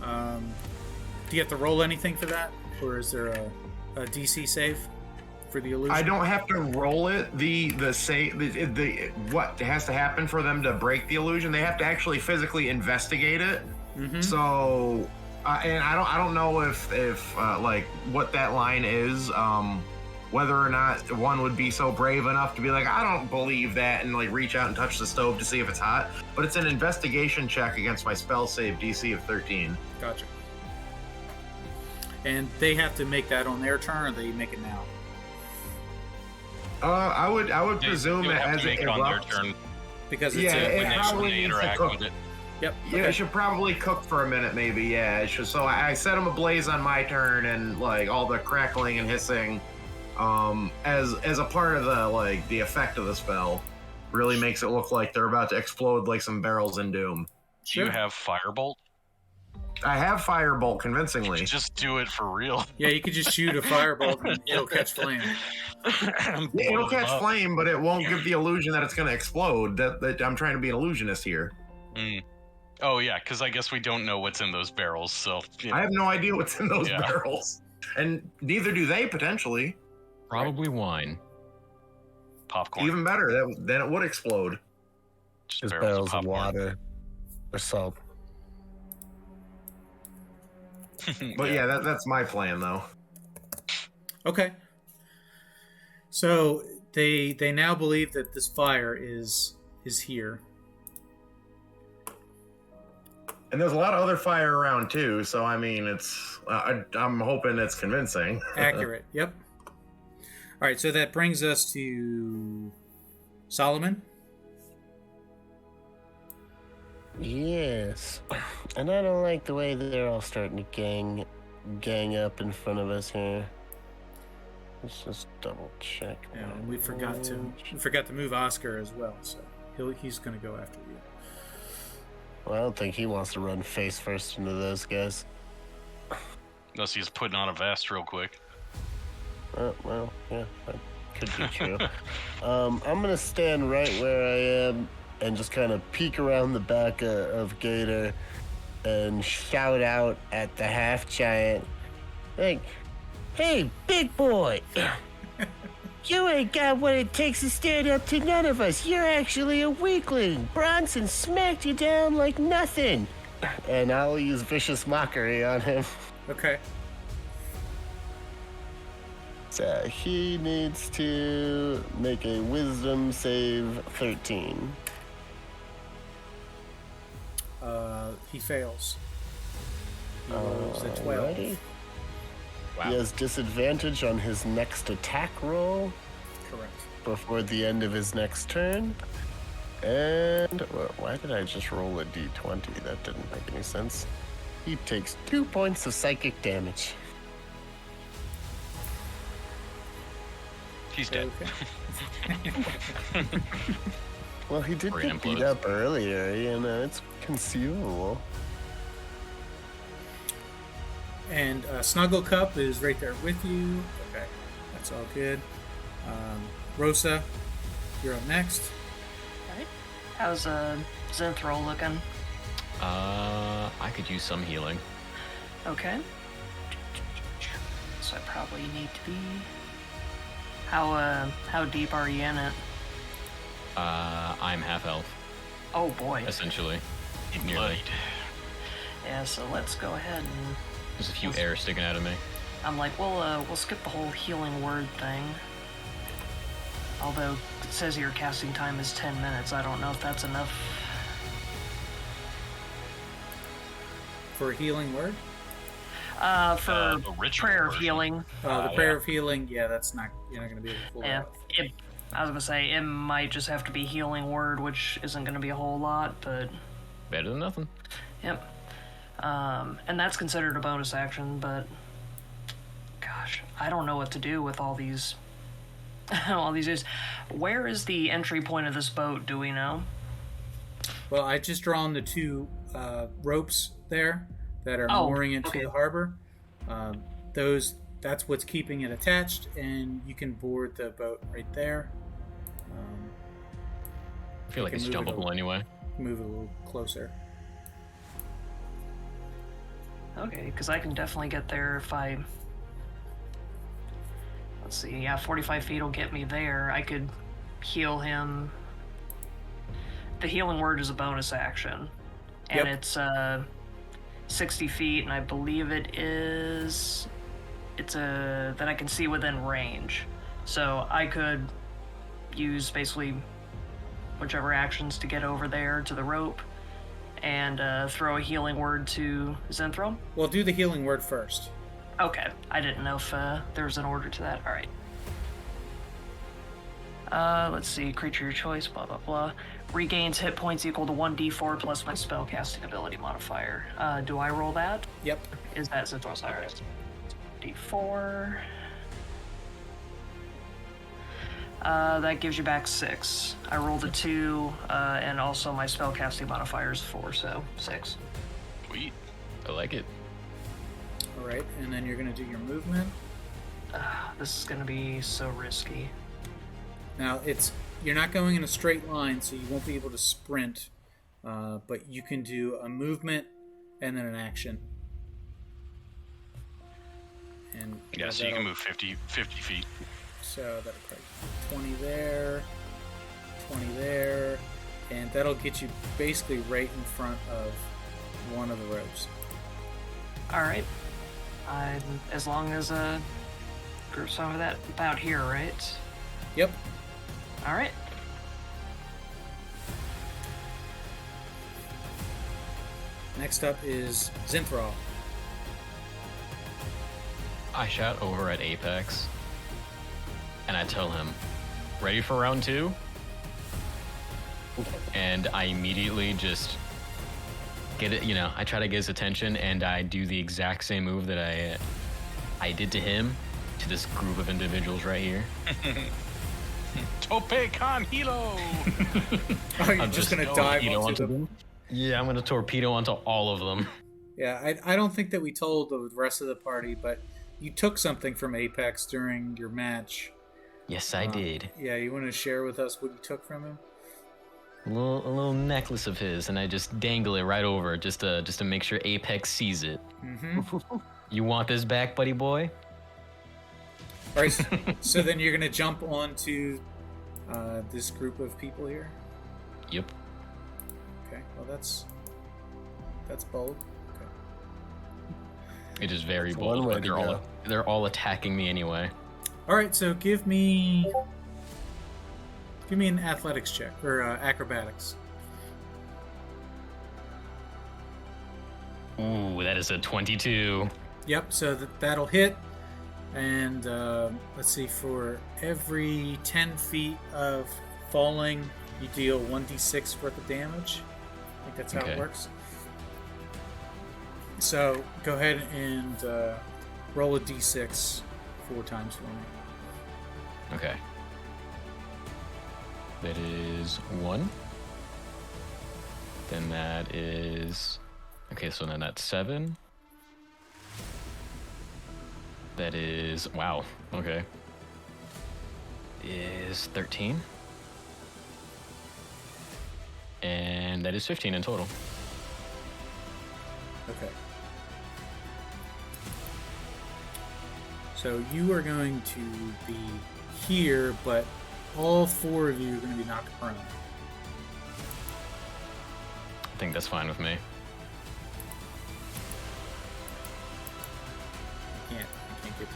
Do you have to roll anything for that, or is there a DC save for the illusion? I don't have to roll it. What has to happen for them to break the illusion? They have to actually physically investigate it. Mm-hmm. So, and I don't know if like what that line is. whether or not one would be so brave enough to be like, I don't believe that, and like reach out and touch the stove to see if it's hot. But it's an investigation check against my spell save DC of 13. Gotcha. And they have to make that on their turn, or they make it now? I would presume they would have as to make it it on their erupts, turn. Because it's Yeah, a, it When probably they needs to interact cook. with it. Yep. Yeah, okay. it should probably cook for a minute, maybe. Yeah, it should. So I set them ablaze on my turn, and like all the crackling and hissing, as a part of the effect of the spell, really makes it look like they're about to explode like some barrels in Doom. Do you have Firebolt? I have Firebolt convincingly. Just do it for real. Yeah, you could just shoot a firebolt and it'll catch flame. Yeah, it'll catch flame, but it won't give the illusion that it's going to explode. That I'm trying to be an illusionist here. Mm. Oh yeah, because I guess we don't know what's in those barrels, so yeah. I have no idea what's in those Yeah. barrels, and neither do they potentially. Probably wine. Popcorn. Even better, then it would explode. Just Just barrels barrels of popcorn. water or salt. But yeah, that's my plan though. Okay. So they now believe that this fire is here. And there's a lot of other fire around too, so I mean, it's I'm hoping it's convincing. Accurate. Yep. All right, so that brings us to Solomon. Yes. And I don't like the way that they're all starting to gang up in front of us here. Let's just double check. Yeah, and we forgot to move Oscar as well, so he's going to go after you. Well, I don't think he wants to run face first into those guys. Unless he's putting on a vest real quick. Well, yeah, that could be true. I'm gonna stand right where I am and just kind of peek around the back of Gator and shout out at the half giant, like, "Hey, big boy! You ain't got what it takes to stand up to none of us. You're actually a weakling. Bronson smacked you down like nothing." And I'll use vicious mockery on him. Okay. So he needs to make a wisdom save 13. He fails. He rolls a 12. Alrighty. Wow. He has disadvantage on his next attack roll Correct. before the end of his next turn. And why did I just roll a d20? That didn't make any sense. He takes 2 points of psychic damage. He's dead. Okay. Well, he did Brain get beat implodes. up earlier, you know, it's conceivable. And Snuggle Cup is right there with you. Okay, that's all good. Rosa, you're up next. Right. How's Zinthral looking? I could use some healing. Okay. So I probably need to be. How deep are you in it? I'm half elf, Oh boy. essentially. Nearly. Bloodied. Yeah. So let's go ahead and. There's a few air sticking out of me. I'm like, we'll skip the whole healing word thing. Although it says your casting time is 10 minutes, I don't know if that's enough. For a healing word? For The ritual prayer of version. healing. The prayer of healing. Yeah, that's not. You're not going to be able to pull Yeah. that off. I was gonna say it might just have to be healing word, which isn't gonna be a whole lot, but Better than nothing. yep. And that's considered a bonus action, but gosh, I don't know what to do with all these. All these is. Where is the entry point of this boat? Do we know? Well, I just drawn the two ropes there that are Oh, mooring into okay. the harbor. That's what's keeping it attached, and you can board the boat right there. I feel like can it's move it jumpable over. anyway. Move it a little closer. Okay, because I can definitely get there if I. Let's see, yeah, 45 feet will get me there. I could heal him. The healing word is a bonus action. And Yep. it's 60 feet, and I believe it's that I can see within range. So I could use basically whichever actions to get over there to the rope and throw a healing word to Zinthral. Well, do the healing word first. Okay, I didn't know if there was an order to that. All right. Let's see, creature your choice, blah, blah, blah. Regains hit points equal to 1d4 plus my spellcasting ability modifier. Do I roll that? Yep. Is that Zinthral's? All right. D4. That gives you back 6. I rolled a 2, and also my spellcasting modifier is 4, so 6. Sweet. I like it. All right, and then you're going to do your movement. This is going to be so risky. Now, you're not going in a straight line, so you won't be able to sprint, but you can do a movement and then an action. And Yeah, so you can move 50 feet. So that'll probably 20 there, 20 there, and that'll get you basically right in front of one of the ropes. All right. As long as group some of that about here, right? Yep. All right. Next up is Zinthral. I shout over at Apex, and I tell him, ready for round 2? And I immediately just get it, I try to get his attention, and I do the exact same move that I did to him, to this group of individuals right here. Tope con hilo! Oh, you're just going to dive torpedo onto them? Yeah, I'm going to torpedo onto all of them. Yeah, I don't think that we told the rest of the party, but you took something from Apex during your match. Yes, I did. Yeah, you want to share with us what you took from him? A little necklace of his, and I just dangle it right over, just to make sure Apex sees it. Mm-hmm. You want this back, buddy boy? All right, so then you're going to jump onto this group of people here? Yep. Okay, well that's bold. Okay. It is very That's one bold, way but to they're all attacking me anyway. All right, so give me an athletics check or acrobatics. Ooh, that is a 22. Yep, so that'll hit. And let's see, for every 10 feet of falling, you deal 1d6 worth of damage. I think that's how Okay. it works. So go ahead and roll a d6 4 times for me. Okay. That is 1. Then that is... Okay, so then that's 7. That is... Wow, okay. Is 13. And that is 15 in total. Okay. So you are going to be here, but all 4 of you are going to be knocked prone. I think that's fine with me. I can't get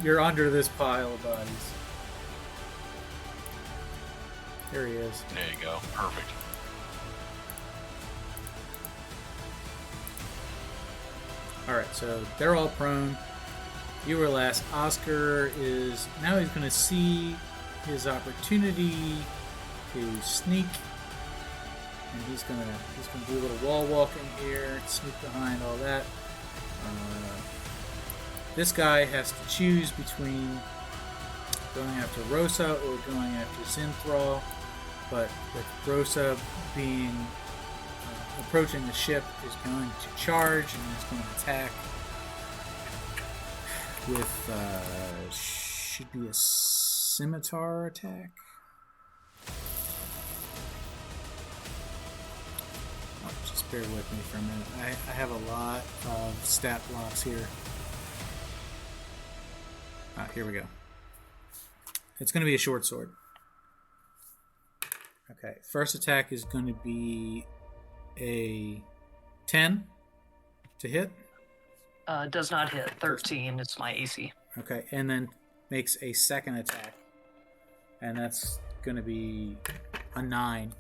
You're under this pile of bodies. There he is. There you go. Perfect. Alright, so they're all prone. You were last. Oscar is... Now he's going to see his opportunity to sneak. And he's gonna do a little wall walking here, sneak behind all that. This guy has to choose between going after Rosa or going after Zinthral. But with Rosa being approaching the ship, is going to charge and he's going to attack with should be a scimitar attack. Oh, just bear with me for a minute. I have a lot of stat blocks here. Here we go. It's going to be a short sword. Okay, first attack is going to be a 10 to hit. Does not hit. 13 is my AC. Okay, and then makes a second attack. And that's going to be a 9.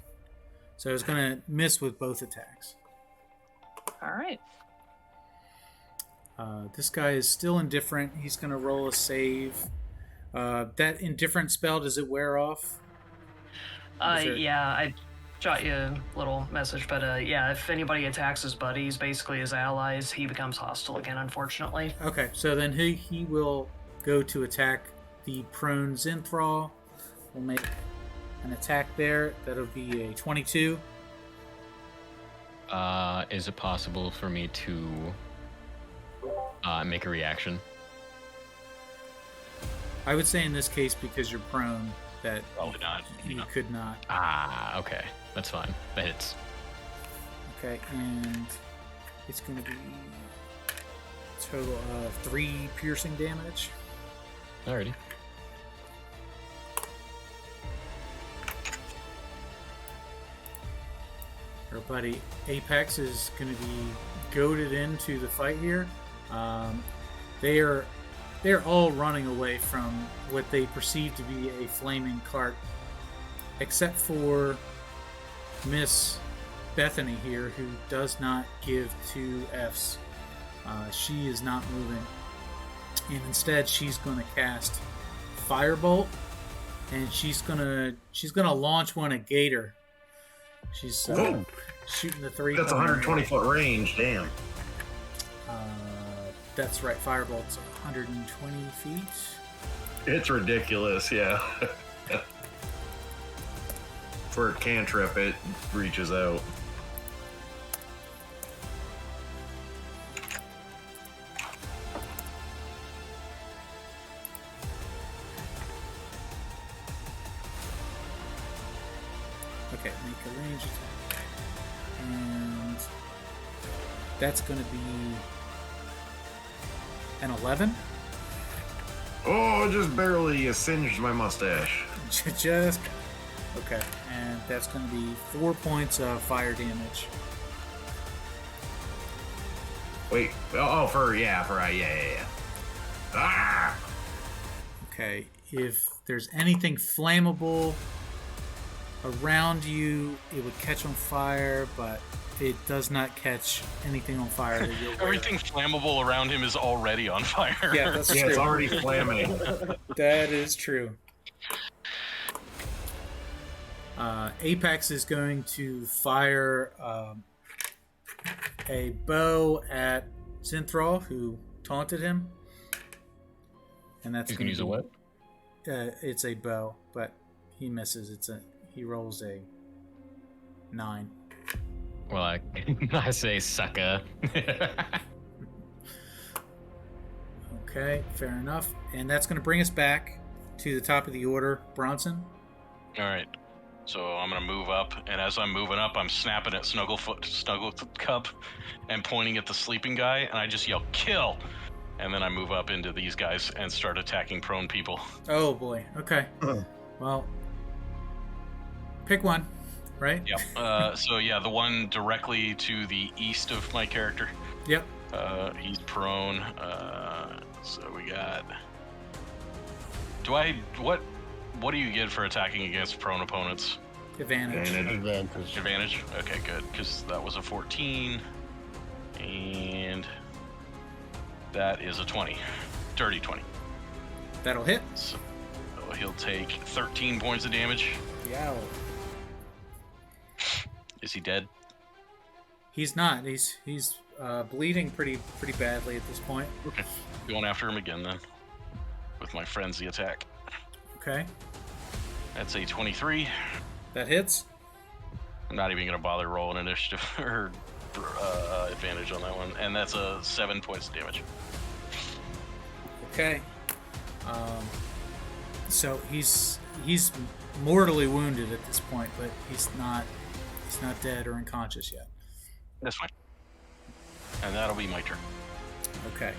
So it's going to miss with both attacks. All right. This guy is still indifferent. He's going to roll a save. That indifferent spell, does it wear off? Yeah, I shot you a little message, but yeah, if anybody attacks his buddies, basically his allies, he becomes hostile again, unfortunately. Okay, so then he will go to attack the prone Zinthral. We'll make an attack there. That'll be a 22. Is it possible for me to make a reaction? I would say in this case, because you're prone, that Probably not. you could not. Okay. That's fine. That hits. Okay, and it's going to be a total of 3 piercing damage. Alrighty. Our buddy Apex is going to be goaded into the fight here. They're all running away from what they perceive to be a flaming cart, except for Miss Bethany here, who does not give 2 Fs. She is not moving, and instead she's going to cast Firebolt, and she's gonna launch one at Gator. She's Ooh. shooting the 3. That's 120 foot range. Damn. That's right. Firebolt's 120 feet. It's ridiculous. Yeah. For a cantrip, it reaches out. Okay, make a range attack. And that's going to be an 11. Oh, just barely singed my mustache. Just okay, and that's going to be 4 points of fire damage. Wait. Yeah. Ah! Okay, if there's anything flammable around you, it would catch on fire, but it does not catch anything on fire that you're Everything flammable around him is already on fire. Yeah, that's Yeah, true. it's already flaming. That is true. Apex is going to fire a bow at Zinthral, who taunted him, and that's You can use a what? It's a bow, but he misses. He rolls a 9. Well, I say sucker. Okay, fair enough. And that's going to bring us back to the top of the order. Bronson? All right. So I'm going to move up, and as I'm moving up, I'm snapping at Snugglecup and pointing at the sleeping guy, and I just yell, kill! And then I move up into these guys and start attacking prone people. Oh, boy. Okay. Well, pick one, right? Yep. So yeah, the one directly to the east of my character. Yep. He's prone. So we got... What do you get for attacking against prone opponents? Advantage. Advantage? Okay, good, because that was a 14. And that is a 20. Dirty 20. That'll hit. So he'll take 13 points of damage. Yeah. Is he dead? He's not. He's bleeding pretty badly at this point. Okay. Going after him again then. With my frenzy attack. Okay. That's a 23. That hits. I'm not even going to bother rolling initiative or advantage on that one. And that's a 7 points of damage. Okay. So he's mortally wounded at this point, but he's not dead or unconscious yet. That's fine. And that'll be my turn. Okay.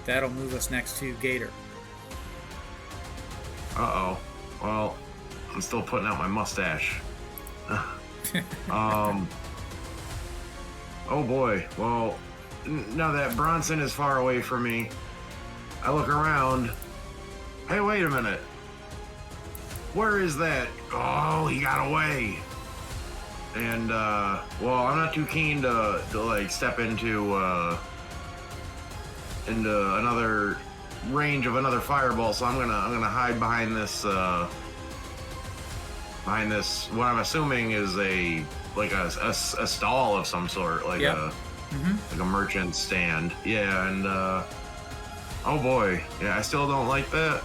That'll move us next to Gator. Uh-oh. Well, I'm still putting out my mustache. Oh boy. Well, now that Bronson is far away from me, I look around. Hey, wait a minute. Where is that? Oh, he got away. And well, I'm not too keen to like step into another range of another fireball, so I'm gonna hide behind this what I'm assuming is a stall of some sort, like like a merchant stand. Yeah, and oh boy, yeah, I still don't like that.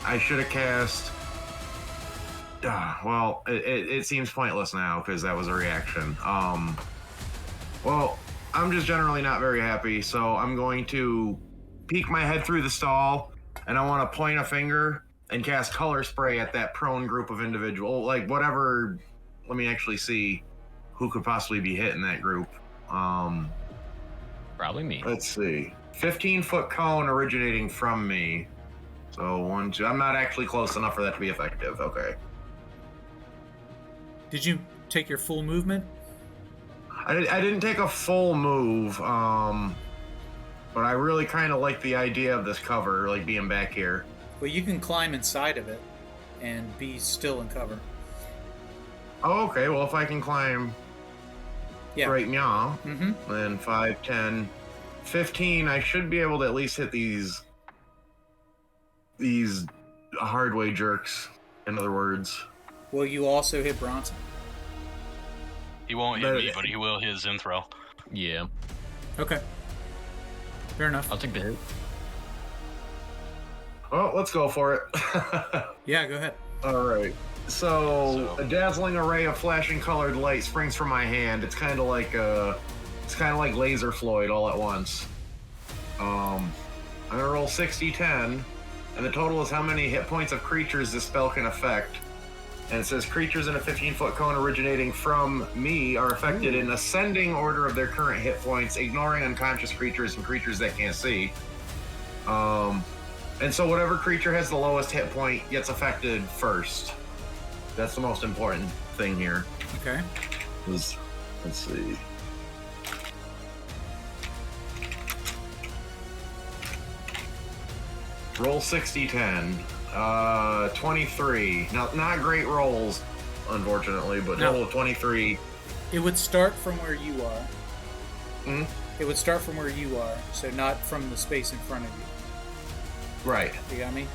I should have cast. Well, it seems pointless now because that was a reaction. Well, I'm just generally not very happy, so I'm going to peek my head through the stall, and I want to point a finger and cast color spray at that prone group of individual, like whatever. Let me actually see who could possibly be hit in that group. Probably me. Let's see. 15-foot cone originating from me. So 1, 2. I'm not actually close enough for that to be effective. Okay. Did you take your full movement? I didn't take a full move, but I really kind of like the idea of this cover, like being back here. Well, you can climb inside of it and be still in cover. Oh, okay. Well, if I can climb right now, Mm-hmm. then 5, 10, 15, I should be able to at least hit these hardway jerks, in other words. Will you also hit Bronson? He won't hit me, but he will hit Zinthral. Yeah. Okay. Fair enough. I'll take the hit. Well, let's go for it. Yeah, go ahead. All right. So a dazzling array of flashing colored light springs from my hand. It's kind of like laser Floyd all at once. I'm gonna roll 60-10, and the total is how many hit points of creatures this spell can affect. And it says creatures in a 15-foot cone originating from me are affected in ascending order of their current hit points, ignoring unconscious creatures and creatures that can't see. And so whatever creature has the lowest hit point gets affected first. That's the most important thing here. Okay. Let's see. Roll 60-10. 23. Now, not great rolls, unfortunately, but No. total of 23. It would start from where you are. Hmm? It would start from where you are, so not from the space in front of you. Right. You got me?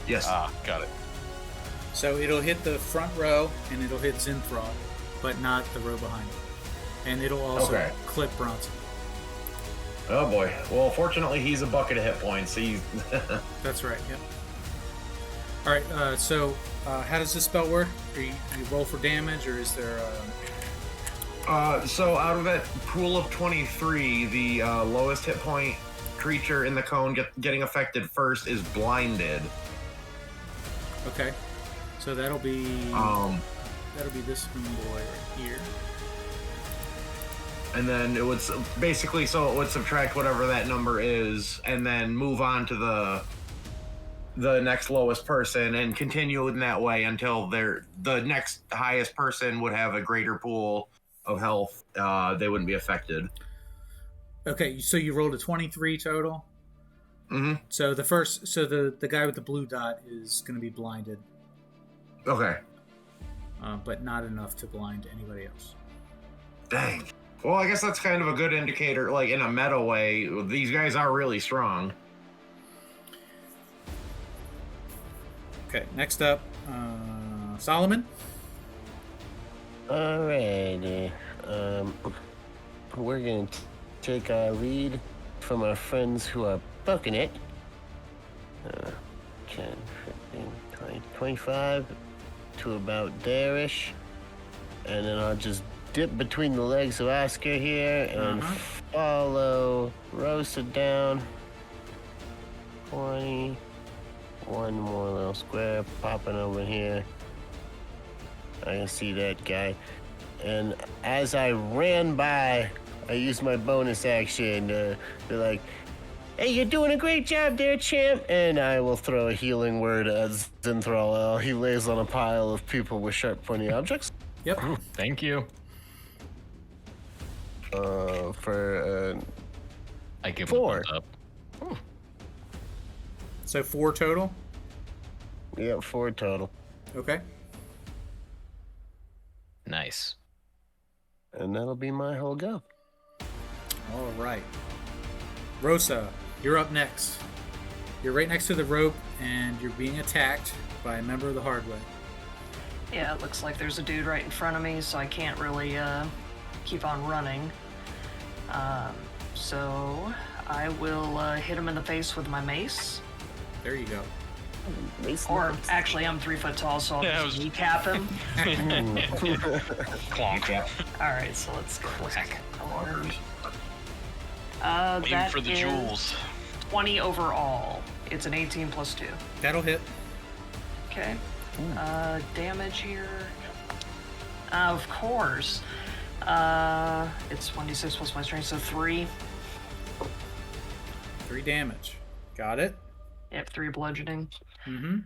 Yes. Got it. So it'll hit the front row, and it'll hit Zinthral, but not the row behind it. And it'll also clip Bronson. Oh boy. Well, fortunately, he's a bucket of hit points. He's. That's right, yep. Alright, so how does this spell work? You roll for damage, or is there So out of that pool of 23, the lowest hit point creature in the cone getting affected first is blinded. Okay. So that'll be this boy right here. And then it would basically, so it would subtract whatever that number is, and then move on to the next lowest person, and continue in that way until the next highest person would have a greater pool of health. They wouldn't be affected. Okay, so you rolled a 23 total. Mm-hmm. So the guy with the blue dot is going to be blinded. Okay. But not enough to blind anybody else. Dang. Well, I guess that's kind of a good indicator, like in a meta way. These guys are really strong. Okay, next up, Solomon. Alright, we're gonna take our lead from our friends who are bucking it. 10, 15, 20, 25 to about there-ish. And then I'll just dip between the legs of Oscar here and follow Rosa down. 20. One more little square popping over here. I can see that guy. And as I ran by, I used my bonus action to be like, hey, you're doing a great job there, champ. And I will throw a healing word at Zinthral. He lays on a pile of people with sharp pointy objects. Yep. Thank you. For I give 4. it a thumbs up. So 4 total. Yeah, 4 total. Okay. Nice. And that'll be my whole go. All right. Rosa, you're up next. You're right next to the rope, and you're being attacked by a member of the Hard Way. Yeah, it looks like there's a dude right in front of me, so I can't really keep on running. So I will hit him in the face with my mace. There you go. Or actually, I'm 3 foot tall, so I'll just kneecap him. Clonk. All right, so let's go. Crack. Aim That for the is jewels. 20 overall. It's an 18 plus 2. That'll hit. Okay. Damage here. Of course. It's 1d6 plus my strength, so 3. 3 damage. Got it. Yep, 3 bludgeoning. Mm-hmm.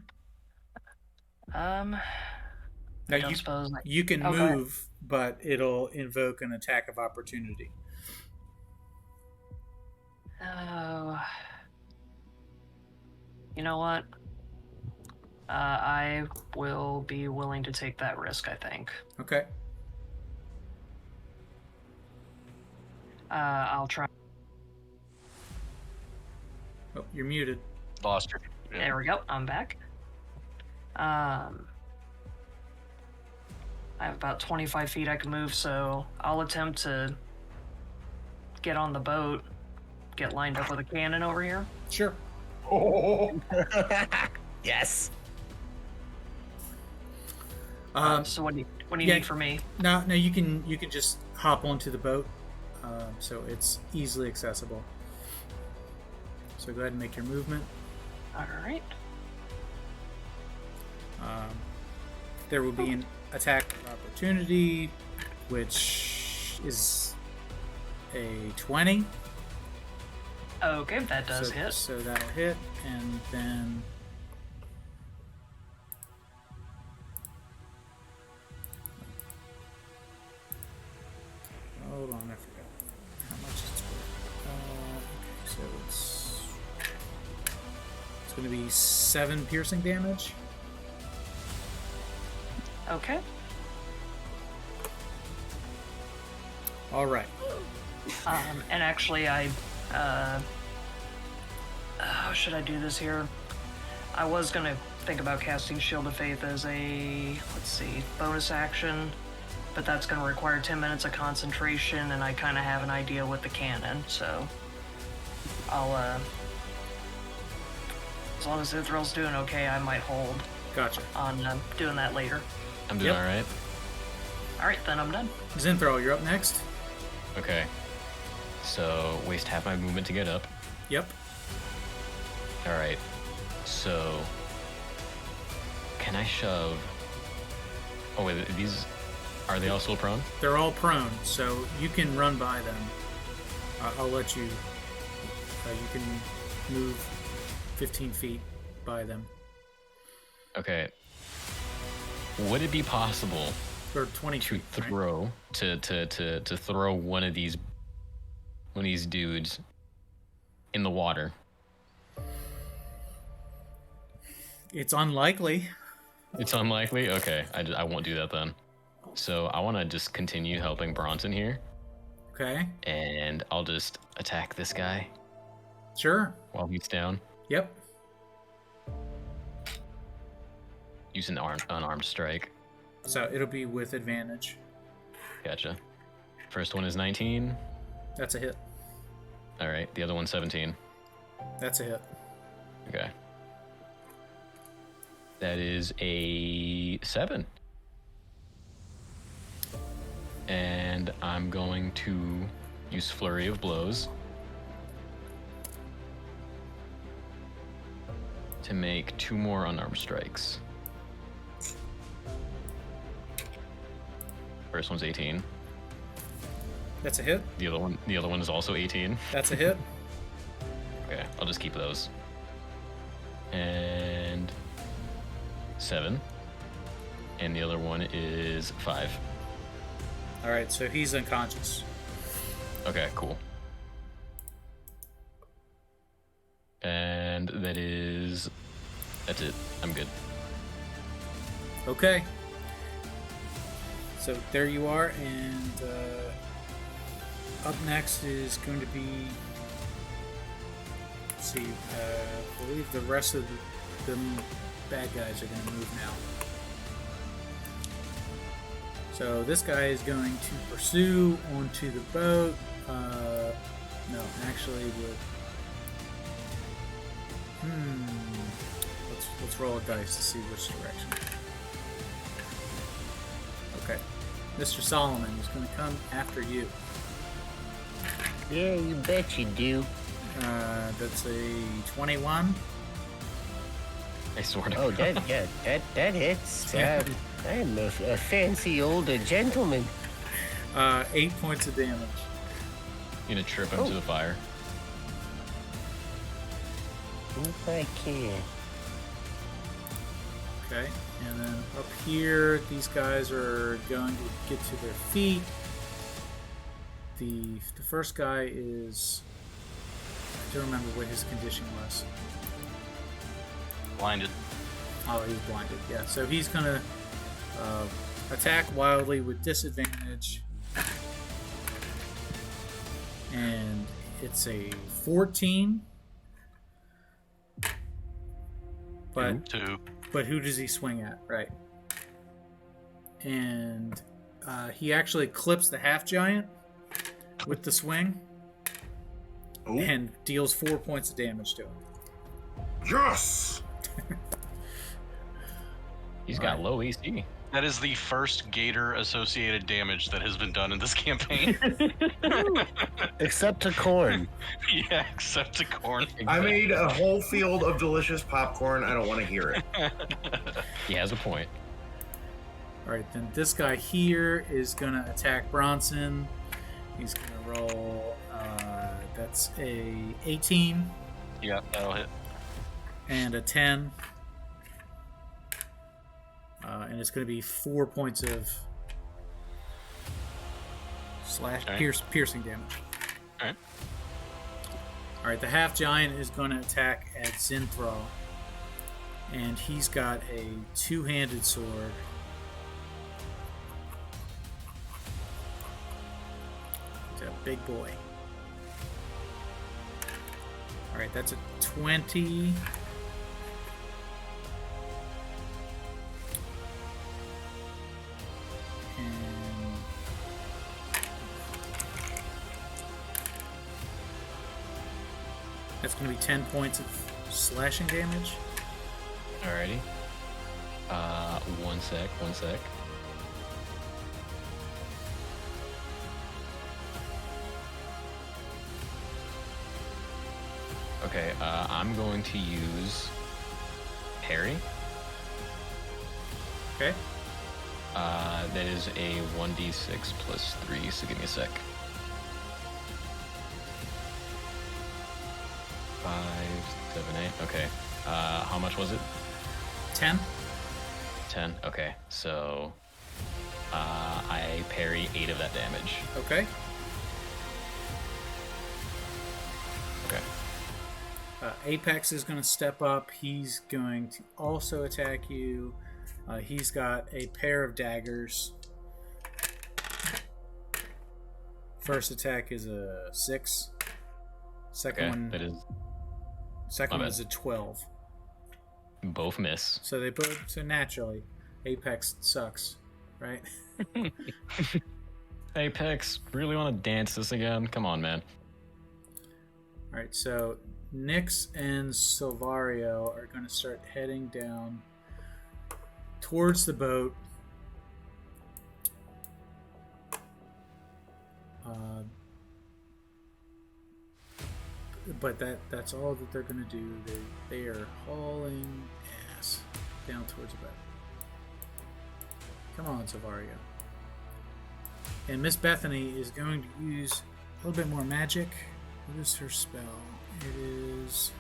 I Now don't suppose. you can Okay. move, but it'll invoke an attack of opportunity. Oh. You know what? I will be willing to take that risk, I think. Okay. I'll try. Oh, you're muted. Lost her. There we go. I'm back. I have about 25 feet I can move, so I'll attempt to get on the boat, get lined up with a cannon over here. Sure. Yes. So what do you yeah. need from me? No, you can just hop onto the boat, so it's easily accessible. So go ahead and make your movement. All right. There will be an attack of opportunity, which is a 20. Okay, that does so, hit. So that'll hit, and then hold on, I forgot how much it's worth. Okay, so it's going to be 7 piercing damage. Okay. All right. And actually, how should I do this here? I was gonna think about casting Shield of Faith as a, let's see, bonus action, but that's gonna require 10 minutes of concentration, and I kind of have an idea with the cannon, so I'll, as long as Zinthral's doing okay, I might hold Gotcha. on doing that later. I'm doing Yep. all right. All right, then I'm done. Zinthral, you're up next. Okay. So waste half my movement to get up. Yep. All right. So can I shove? Oh wait, these are they all still prone? They're all prone, so you can run by them. I'll let you. You can move 15 feet by them. Okay. Would it be possible Or 20 to feet. right? throw to throw one of these dudes in the water? It's unlikely. It's unlikely. Okay, I won't do that then. So I want to just continue helping Bronson here, Okay. and I'll just attack this guy Sure. while he's down. Yep. Use an unarmed strike. So it'll be with advantage. Gotcha. First one is 19. That's a hit. All right, the other one's 17. That's a hit. Okay. That is a 7. And I'm going to use Flurry of Blows to make 2 more unarmed strikes. First one's 18. That's a hit. The other one is also 18. That's a hit. Okay, I'll just keep those. And 7. And the other one is 5. All right, so he's unconscious. Okay, cool. And that's it. I'm good. Okay. So there you are, and up next is going to be. Let's see, I believe the rest of the bad guys are going to move now. So this guy is going to pursue onto the boat. No, actually, let's roll a dice to see which direction. Okay, Mr. Solomon is going to come after you. Yeah, you bet you do. That's a 21. I swear to Oh, God. that hits. I am a fancy older gentleman. 8 points of damage. You're gonna trip him to the fire. If I can. Okay, and then up here, these guys are going to get to their feet. The first guy is. I don't remember what his condition was. Blinded. Oh, he's blinded. Yeah, so he's gonna attack wildly with disadvantage, and it's a 14. But 2. But who does he swing at? Right. And he actually clips the half giant with the swing and deals 4 points of damage to him. Yes! He's got low AC. That is the first Gator associated damage that has been done in this campaign. Except to corn. Yeah, except to corn. I made a whole field of delicious popcorn. I don't want to hear it. He has a point. Alright, then this guy here is going to attack Bronson. He's going to roll, that's a 18 Yeah, that'll hit. and a 10. And it's going to be 4 points of piercing damage. Alright. Alright, the half giant is going to attack at Zinthral. And he's got a two-handed sword. He's a big boy. Alright, that's a 20. And that's going to be 10 points of slashing damage. Alrighty. One sec. Okay, I'm going to use parry. Okay. That is a 1d6 plus 3, so give me a sec. 5, 7, 8. Okay. How much was it? 10. 10. Okay. So I parry 8 of that damage. Okay. Okay. Apex is going to step up. He's going to also attack you. He's got a pair of daggers. First attack is a 6. Second one. That is. Second My one bad. is a 12. Both miss. So they both. So naturally, Apex sucks, right? Apex, really want to dance this again? Come on, man. All right. So Nyx and Silvario are going to start heading down towards the boat. But that's all that they're going to do. They are hauling ass down towards the boat. Come on, Silvario. And Miss Bethany is going to use a little bit more magic. What is her spell? It is...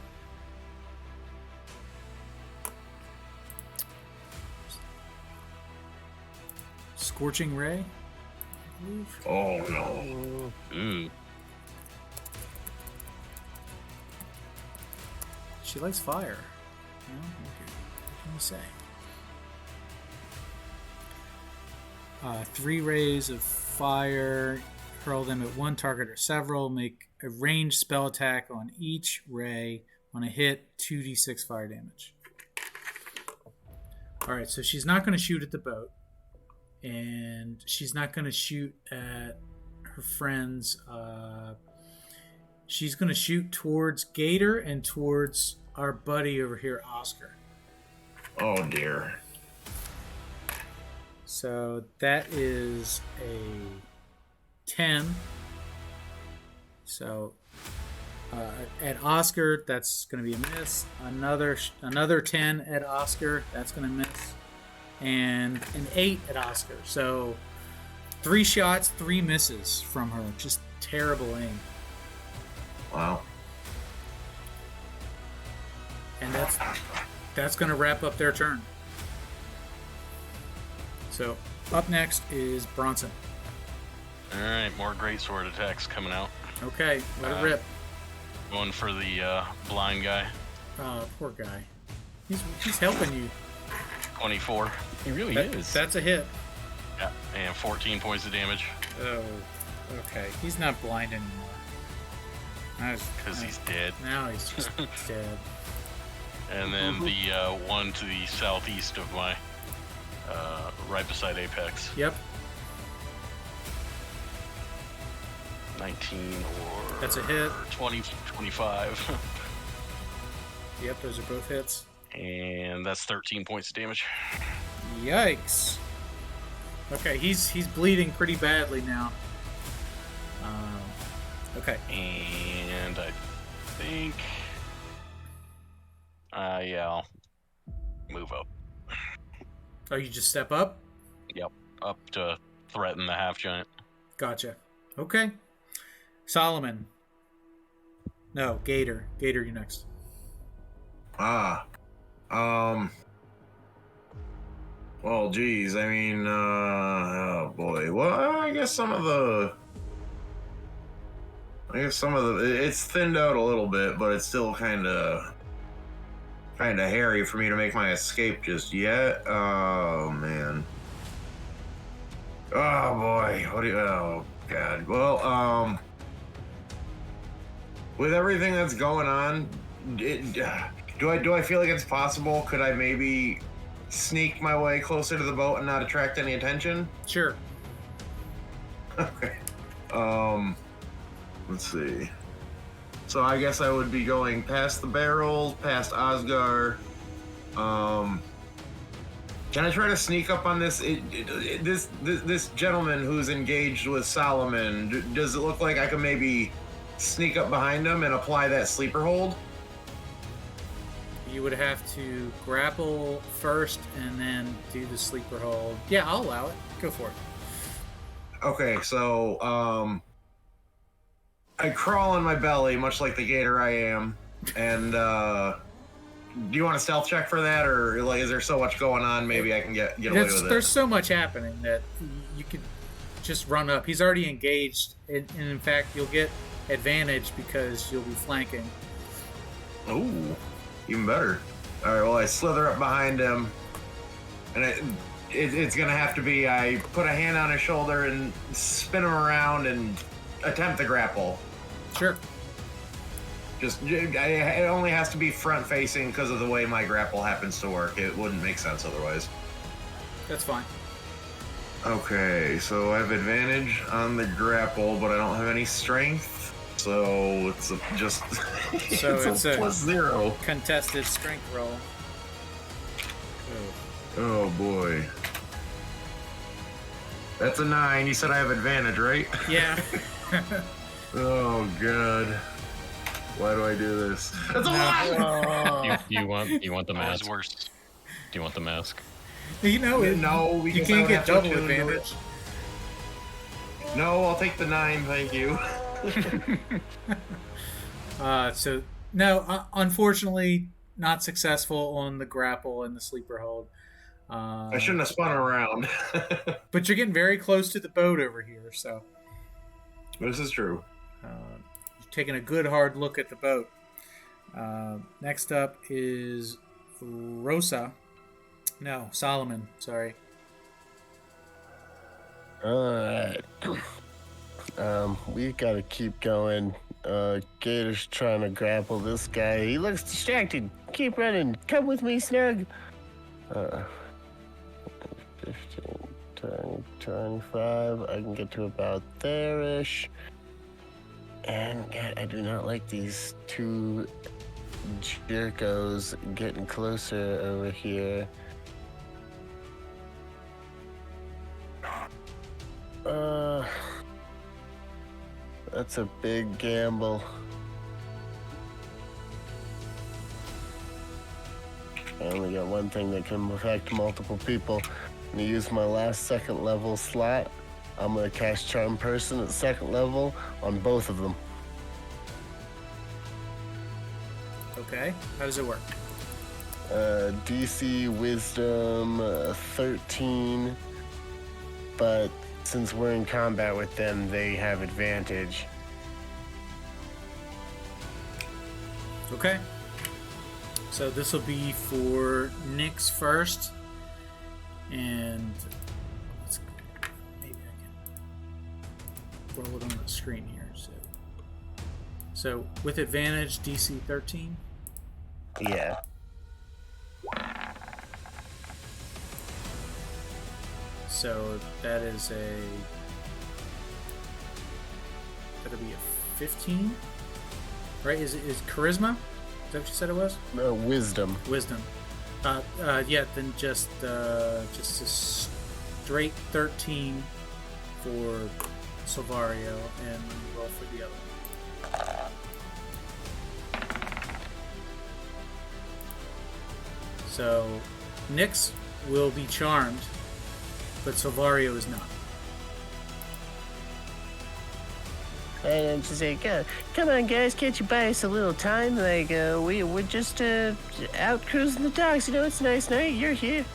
Scorching Ray, I believe. Oh no. Ooh. She likes fire. Well, okay. What can you say? 3 rays of fire. Hurl them at one target or several. Make a ranged spell attack on each ray. On a hit, 2d6 fire damage. Alright, so she's not going to shoot at the boat. And she's not going to shoot at her friends. She's going to shoot towards Gator and towards our buddy over here, Oscar. Oh, dear. So that is a 10. So at Oscar, that's going to be a miss. Another 10 at Oscar, that's going to miss. And an 8 at Oscar. So 3 shots, 3 misses from her. Just terrible aim. Wow. And that's going to wrap up their turn. So up next is Bronson. All right, more greatsword attacks coming out. Okay, let it rip. Going for the blind guy. Oh, poor guy. He's helping you. 24. He really is. That's a hit. Yeah, and 14 points of damage. Oh, okay. He's not blind anymore. Because he's dead. Now he's just dead. And then the one to the southeast of my, right beside Apex. Yep. 19 or... That's a hit. 20, 25. Yep, those are both hits. And that's 13 points of damage. Yikes. Okay, he's bleeding pretty badly now. Okay. And I think... yeah, I'll move up. Oh, you just step up? Yep, up to threaten the half-giant. Gotcha. Okay. Solomon. No, Gator. Gator, you next. Well, geez, I mean, oh boy. Well, I guess some of the, it's thinned out a little bit, but it's still kind of hairy for me to make my escape just yet. Oh man. Oh boy. Oh god. Well, with everything that's going on, do I feel like it's possible? Could I maybe sneak my way closer to the boat and not attract any attention? Sure. Okay. Let's see. So I guess I would be going past the barrels, past Osgar. Can I try to sneak up on this gentleman who's engaged with Solomon? Does it look like I can maybe sneak up behind him and apply that sleeper hold? You would have to grapple first and then do the sleeper hold. Yeah, I'll allow it. Go for it. Okay, so I crawl on my belly, much like the gator I am, and do you want a stealth check for that, or like, is there so much going on? Maybe I can get away with it. There's so much happening that you could just run up. He's already engaged, and in fact, you'll get advantage because you'll be flanking. Ooh, even better. All right, well, I slither up behind him, and it's gonna have to be I put a hand on his shoulder and spin him around and attempt to grapple. Sure. It only has to be front-facing because of the way my grapple happens to work. It wouldn't make sense otherwise. That's fine. Okay, so I have advantage on the grapple, but I don't have any strength, so it's just So it's a +0. contested strength roll. Oh boy. That's a 9. You said I have advantage, right? Yeah. Oh god. Why do I do this? That's a lot! You want the Always mask? worse. Do you want the mask? You know it. No, You because can't I get have to double attune to it. advantage. No, I'll take the 9, thank you. So no, unfortunately, not successful on the grapple and the sleeper hold. I shouldn't have spun around. But you're getting very close to the boat over here, so This is true. you're taking a good hard look at the boat. Next up is Rosa. No, Solomon. Sorry. Alright. We gotta keep going. Gator's trying to grapple this guy. He looks distracted. Keep running. Come with me, Snug. 15, 20, 25. I can get to about there-ish. And God, I do not like these two jerkos getting closer over here. That's a big gamble. I only got one thing that can affect multiple people. I'm gonna use my last second level slot. I'm gonna cast Charm Person at second level on both of them. Okay. How does it work? DC Wisdom 13, but since we're in combat with them, they have advantage. Okay. So this will be for Nyx first. And maybe I can roll it on the screen here. So with advantage, DC 13. Yeah. So that is that'll be a 15, right? Is charisma? Is that what you said it was? No, Wisdom. Wisdom. Yeah. Then just a straight 13 for Silvario, and roll for the other one. So Nyx will be charmed, but Silvario is not. And I'm just like, come on, guys, can't you buy us a little time? Like, we're just out cruising the docks. You know, it's a nice night. You're here.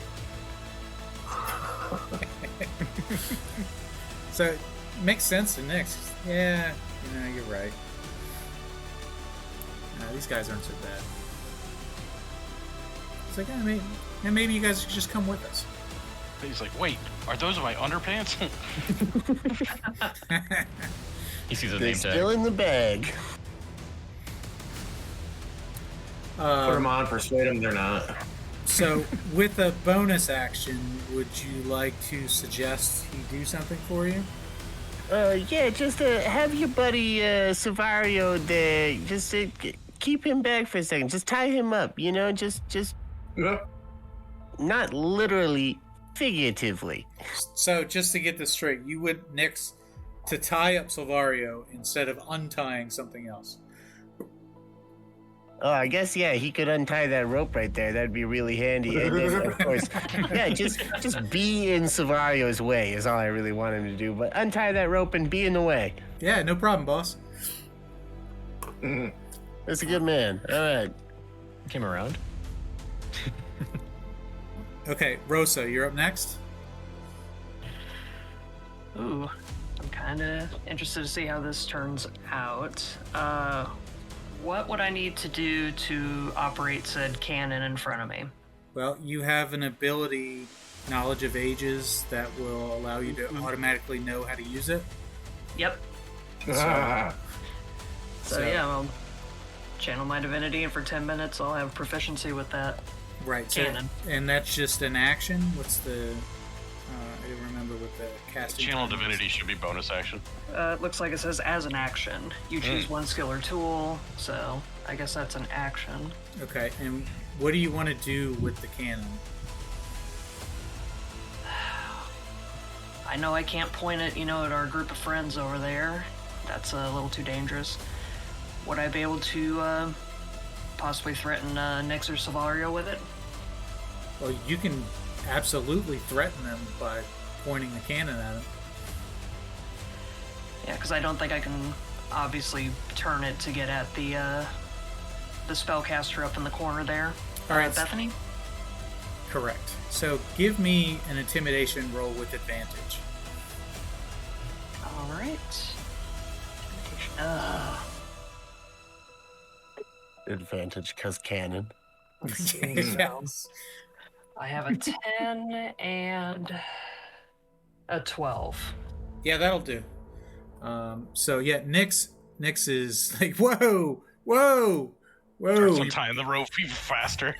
So it makes sense to Nyx. Yeah, you're right. These guys aren't so bad. It's like, maybe you guys could just come with us. He's like, wait, are those my underpants? He sees a They're name tag. still in the bag. Put them on, persuade them they're not. So, with a bonus action, would you like to suggest he do something for you? Yeah, just have your buddy Silvario there. Just keep him back for a second. Just tie him up, just not literally, figuratively. So, just to get this straight, you would Nyx to tie up Silvario instead of untying something else. Oh, I guess, yeah, he could untie that rope right there. That'd be really handy. And then, of course, yeah, just be in Silvario's way is all I really want him to do. But untie that rope and be in the way. Yeah, no problem, boss. That's a good man. All right. Came around. Okay, Rosa, you're up next. Ooh, I'm kind of interested to see how this turns out. What would I need to do to operate said cannon in front of me? Well, you have an ability, Knowledge of Ages, that will allow you to automatically know how to use it. Yep. So yeah, I'll channel my divinity, and for 10 minutes I'll have proficiency with that cannon. So, and that's just an action? What's the... I don't remember what the casting... Channel time is. Divinity should be bonus action. It looks like it says as an action. You choose one skill or tool, so I guess that's an action. Okay, and what do you want to do with the cannon? I know I can't point it, at our group of friends over there. That's a little too dangerous. Would I be able to possibly threaten Nyx or Silvario with it? Well, you can absolutely threaten them by pointing the cannon at them. Yeah, because I don't think I can obviously turn it to get at the spellcaster up in the corner there. All right, Bethany? Correct. So give me an intimidation roll with advantage. All right. advantage because cannon. Yes. I have a 10 and a 12. Yeah, that'll do. So yeah, Nyx is like, whoa. Starts untying the rope even faster.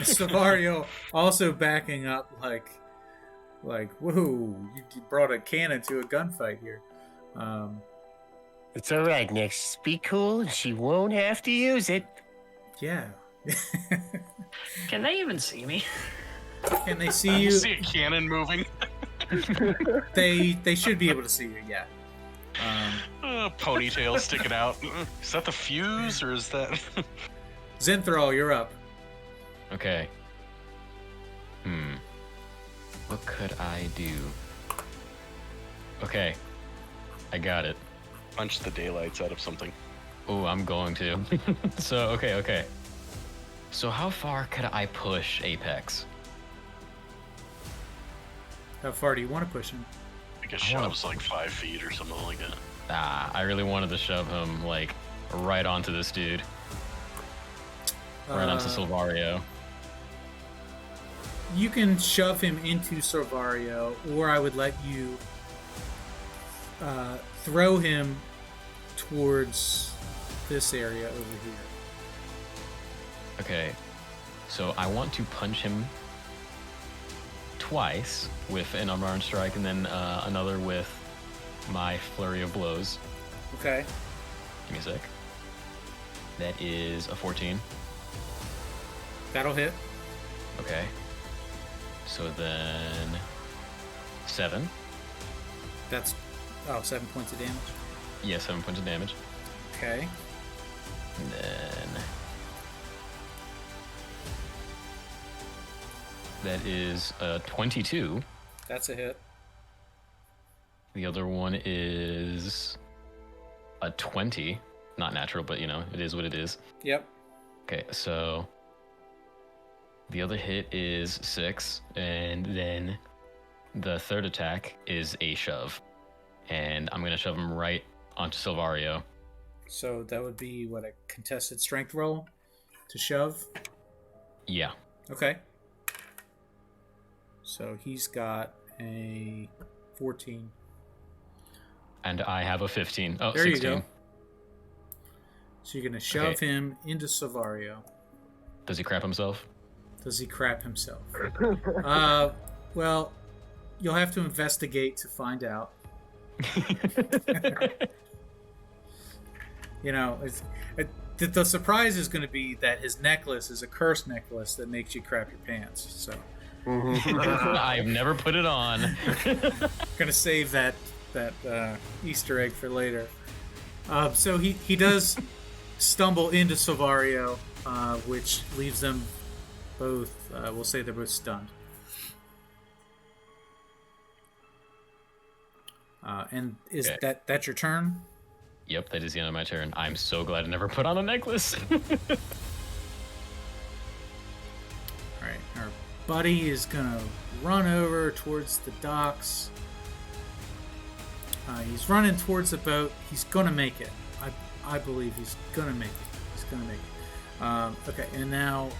Savario also backing up like, whoa, you brought a cannon to a gunfight here. It's all right, Nyx. Just be cool, and she won't have to use it. Yeah. Can they even see me? Can they see you? You see a cannon moving. They should be able to see you. Yeah. Ponytail sticking out. Is that the fuse or is that? Zinthral, you're up. Okay. What could I do? Okay. I got it. Punch the daylights out of something. Oh, I'm going to. So, okay. So how far could I push Apex? How far do you want to push him? I guess shove's like 5 feet or something like that. I really wanted to shove him, like, right onto this dude. Right onto Silvario. You can shove him into Silvario, or I would let you throw him towards this area over here. Okay. So I want to punch him twice with an unarmed strike, and then another with my flurry of blows. Okay. Give me a sec. That is a 14. That'll hit. Okay. So then 7. That's 7 points of damage. Yeah, 7 points of damage. Okay. And then that is 22. That's a hit. The other one is a 20. Not natural, but you know, it is what it is. Yep. Okay, so the other hit is 6, and then the third attack is a shove. And I'm going to shove him right onto Silvario. So that would be, what, a contested strength roll to shove? Yeah. Okay. So he's got a 14. And I have a 15. Oh, There 16. you go. So you're going to shove him into Silvario. Does he crap himself? Does he crap himself? Well, you'll have to investigate to find out. You know, the surprise is going to be that his necklace is a cursed necklace that makes you crap your pants. So I've never put it on. Gonna save that Easter egg for later. So he does stumble into Silvario, which leaves them both. We'll say they're both stunned. And is Okay. that's your turn? Yep, that is the end of my turn. I'm so glad I never put on a necklace. All right, our buddy is gonna run over towards the docks. He's running towards the boat. He's gonna make it. I believe he's gonna make it. He's gonna make it. Okay, and now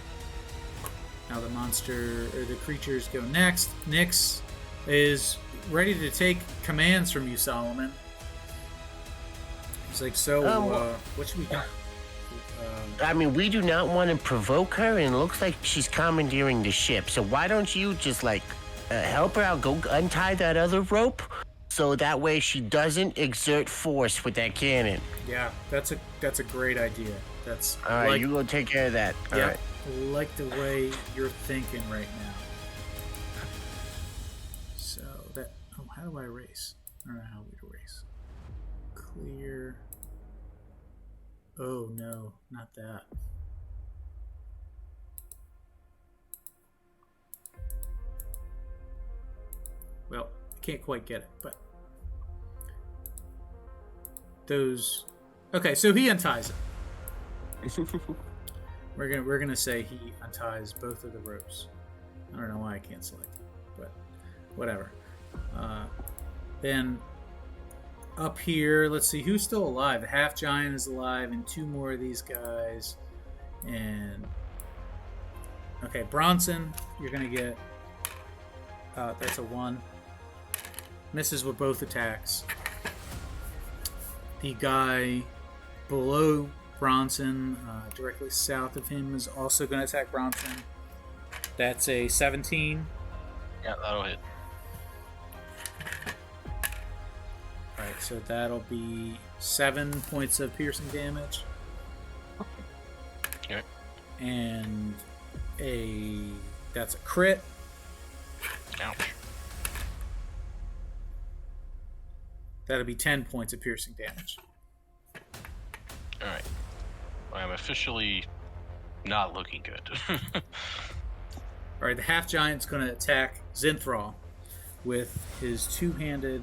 the monster or the creatures go next. Nyx is ready to take commands from you, Solomon. He's like, what should we do? I mean, we do not want to provoke her, and it looks like she's commandeering the ship. So why don't you just, help her out, go untie that other rope, so that way she doesn't exert force with that cannon. Yeah, that's a great idea. That's all right. You go take care of that. All yeah, right. like the way you're thinking right now. So that. Oh, how do I erase? I don't know how we erase. Clear. Oh no, not that. Well, I can't quite get it, but those. Okay, so he unties it. We're gonna say he unties both of the ropes. I don't know why I can't select it, but whatever. Then up here, let's see who's still alive. The half giant is alive, and 2 more of these guys. And okay, Bronson, you're gonna get. That's a 1. Misses with both attacks. The guy below Bronson, directly south of him, is also going to attack Bronson. That's a 17. Yeah, that'll hit. Alright, so that'll be 7 points of piercing damage. Okay. And that's a crit. Ouch. That'll be 10 points of piercing damage. Alright. I'm officially not looking good. Alright, the half giant's going to attack Zinthral with his 2-handed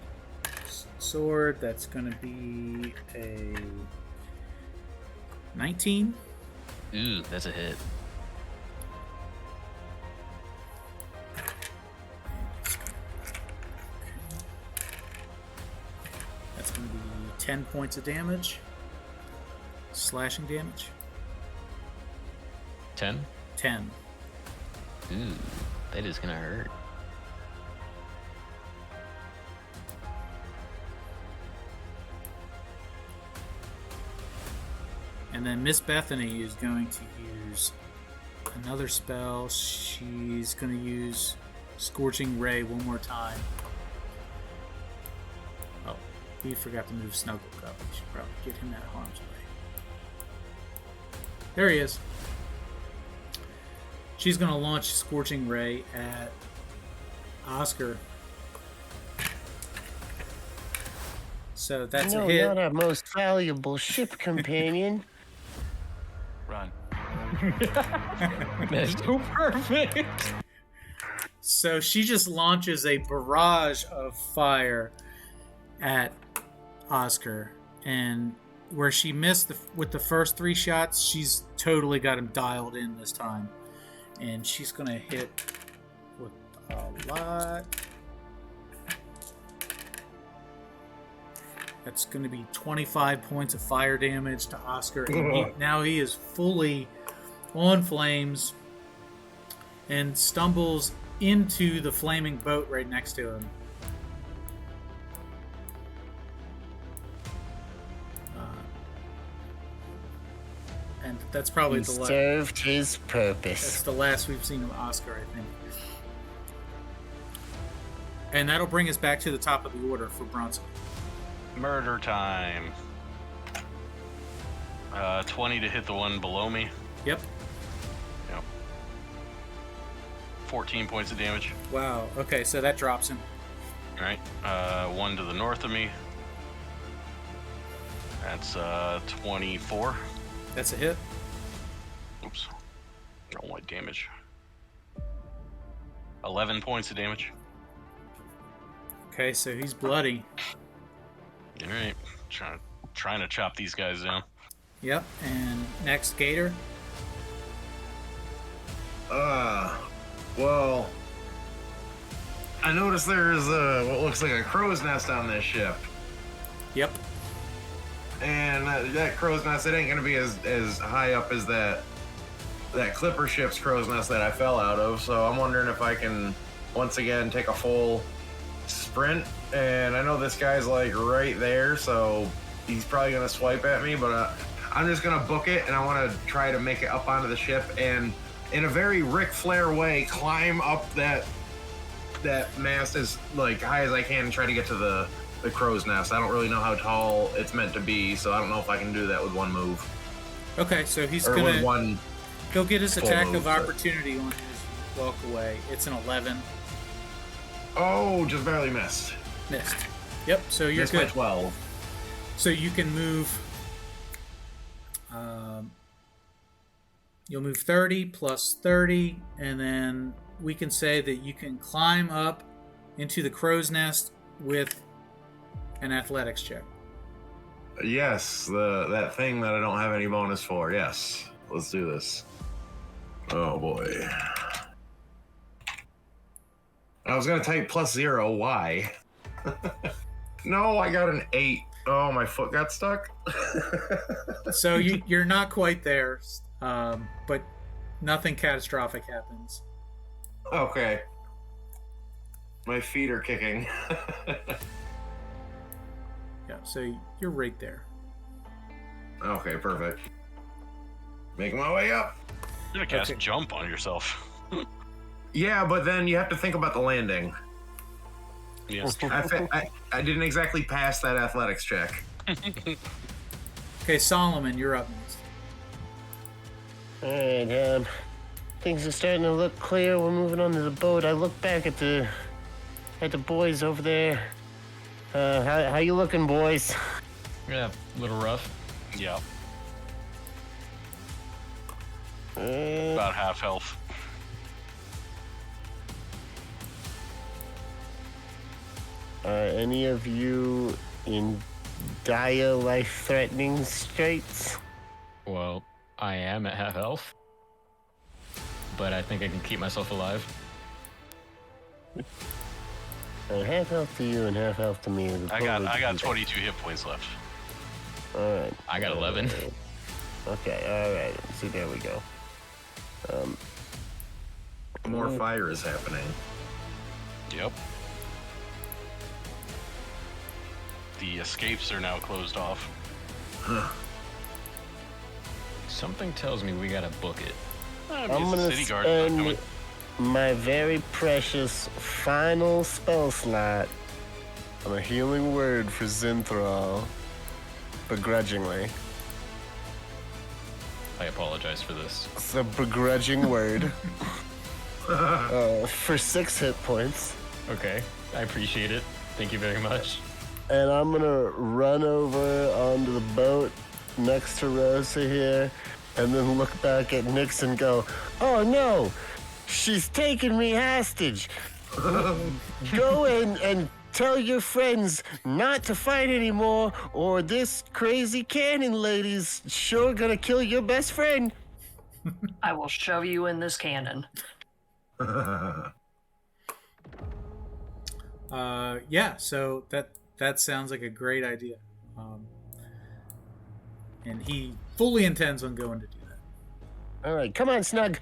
sword. That's going to be a 19. Ooh, that's a hit. That's going to be 10 points of damage. Slashing damage. 10? 10. Ooh, that is gonna hurt. And then Miss Bethany is going to use another spell. She's going to use Scorching Ray one more time. Oh, we forgot to move Snuggle Cup. We should probably get him out of harm's way. There he is. She's going to launch Scorching Ray at Oscar. So that's a hit. Not our most valuable ship companion. Run. That's so perfect. So she just launches a barrage of fire at Oscar, and where she missed with the first 3 shots, she's totally got him dialed in this time, and she's gonna hit with a lot. That's gonna be 25 points of fire damage to Oscar, and now he is fully on flames and stumbles into the flaming boat right next to him. And that's probably He the last. served his That's purpose. the last we've seen of Oscar, I think. And that'll bring us back to the top of the order for Bronson. Murder time. 20 to hit the one below me. Yep. Yep. 14 points of damage. Wow. Okay, so that drops him. Alright. 1 to the north of me. That's 24. That's a hit. Oops. Roll my damage. 11 points of damage. Okay, so he's bloody. Alright. Trying to chop these guys down. Yep. And next, Gator. Well, I noticed there's what looks like a crow's nest on this ship. Yep. And that crow's nest, it ain't gonna be as high up as that clipper ship's crow's nest that I fell out of. So I'm wondering if I can once again take a full sprint. And I know this guy's like right there, so he's probably gonna swipe at me. But I'm just gonna book it, and I want to try to make it up onto the ship, and in a very Ric Flair way, climb up that mast as like high as I can and try to get to the crow's nest. I don't really know how tall it's meant to be, so I don't know if I can do that with one move. Okay, so he's Or gonna with one. go get his full attack move, of but- opportunity on his walk away. It's an 11. Oh, just barely missed. Missed. Yep. So you're Missed by good. 12. So you can move. You'll move 30 plus 30, and then we can say that you can climb up into the crow's nest with an athletics check. Yes, that thing that I don't have any bonus for. Yes, let's do this. Oh boy. I was gonna type +0. Why? No, I got an 8. Oh, my foot got stuck. So you're not quite there, but nothing catastrophic happens. Okay. My feet are kicking. Yeah, so you're right there. Okay, perfect. Making my way up. You're gonna cast jump on yourself. Yeah, but then you have to think about the landing. Yes. I didn't exactly pass that athletics check. Okay, Solomon, you're up next. Alright, things are starting to look clear. We're moving on to the boat. I look back at the boys over there. How you looking, boys? Yeah, a little rough. Yeah. Uh, About half health. Are any of you in dire, life-threatening straits? Well, I am at half health, but I think I can keep myself alive. Half health to you and half health to me. I got 22 hit points left. All right. I got 11. Okay. All right. See, there we go. More fire is happening. Yep. The escapes are now closed off. Something tells me we gotta book it. I'm It's the gonna city guard not spend coming. my very precious final spell slot on a healing word for Zinthral, begrudgingly. I apologize for this. It's a begrudging word. For 6 hit points. Okay, I appreciate it. Thank you very much. And I'm gonna run over onto the boat next to Rosa here, and then look back at Nix and go, "Oh no, she's taking me hostage. Go and tell your friends not to fight anymore, or this crazy cannon lady's sure gonna kill your best friend." I will shove you in this cannon. Yeah, so that sounds like a great idea. And he fully intends on going to do that. All right, come on, Snug.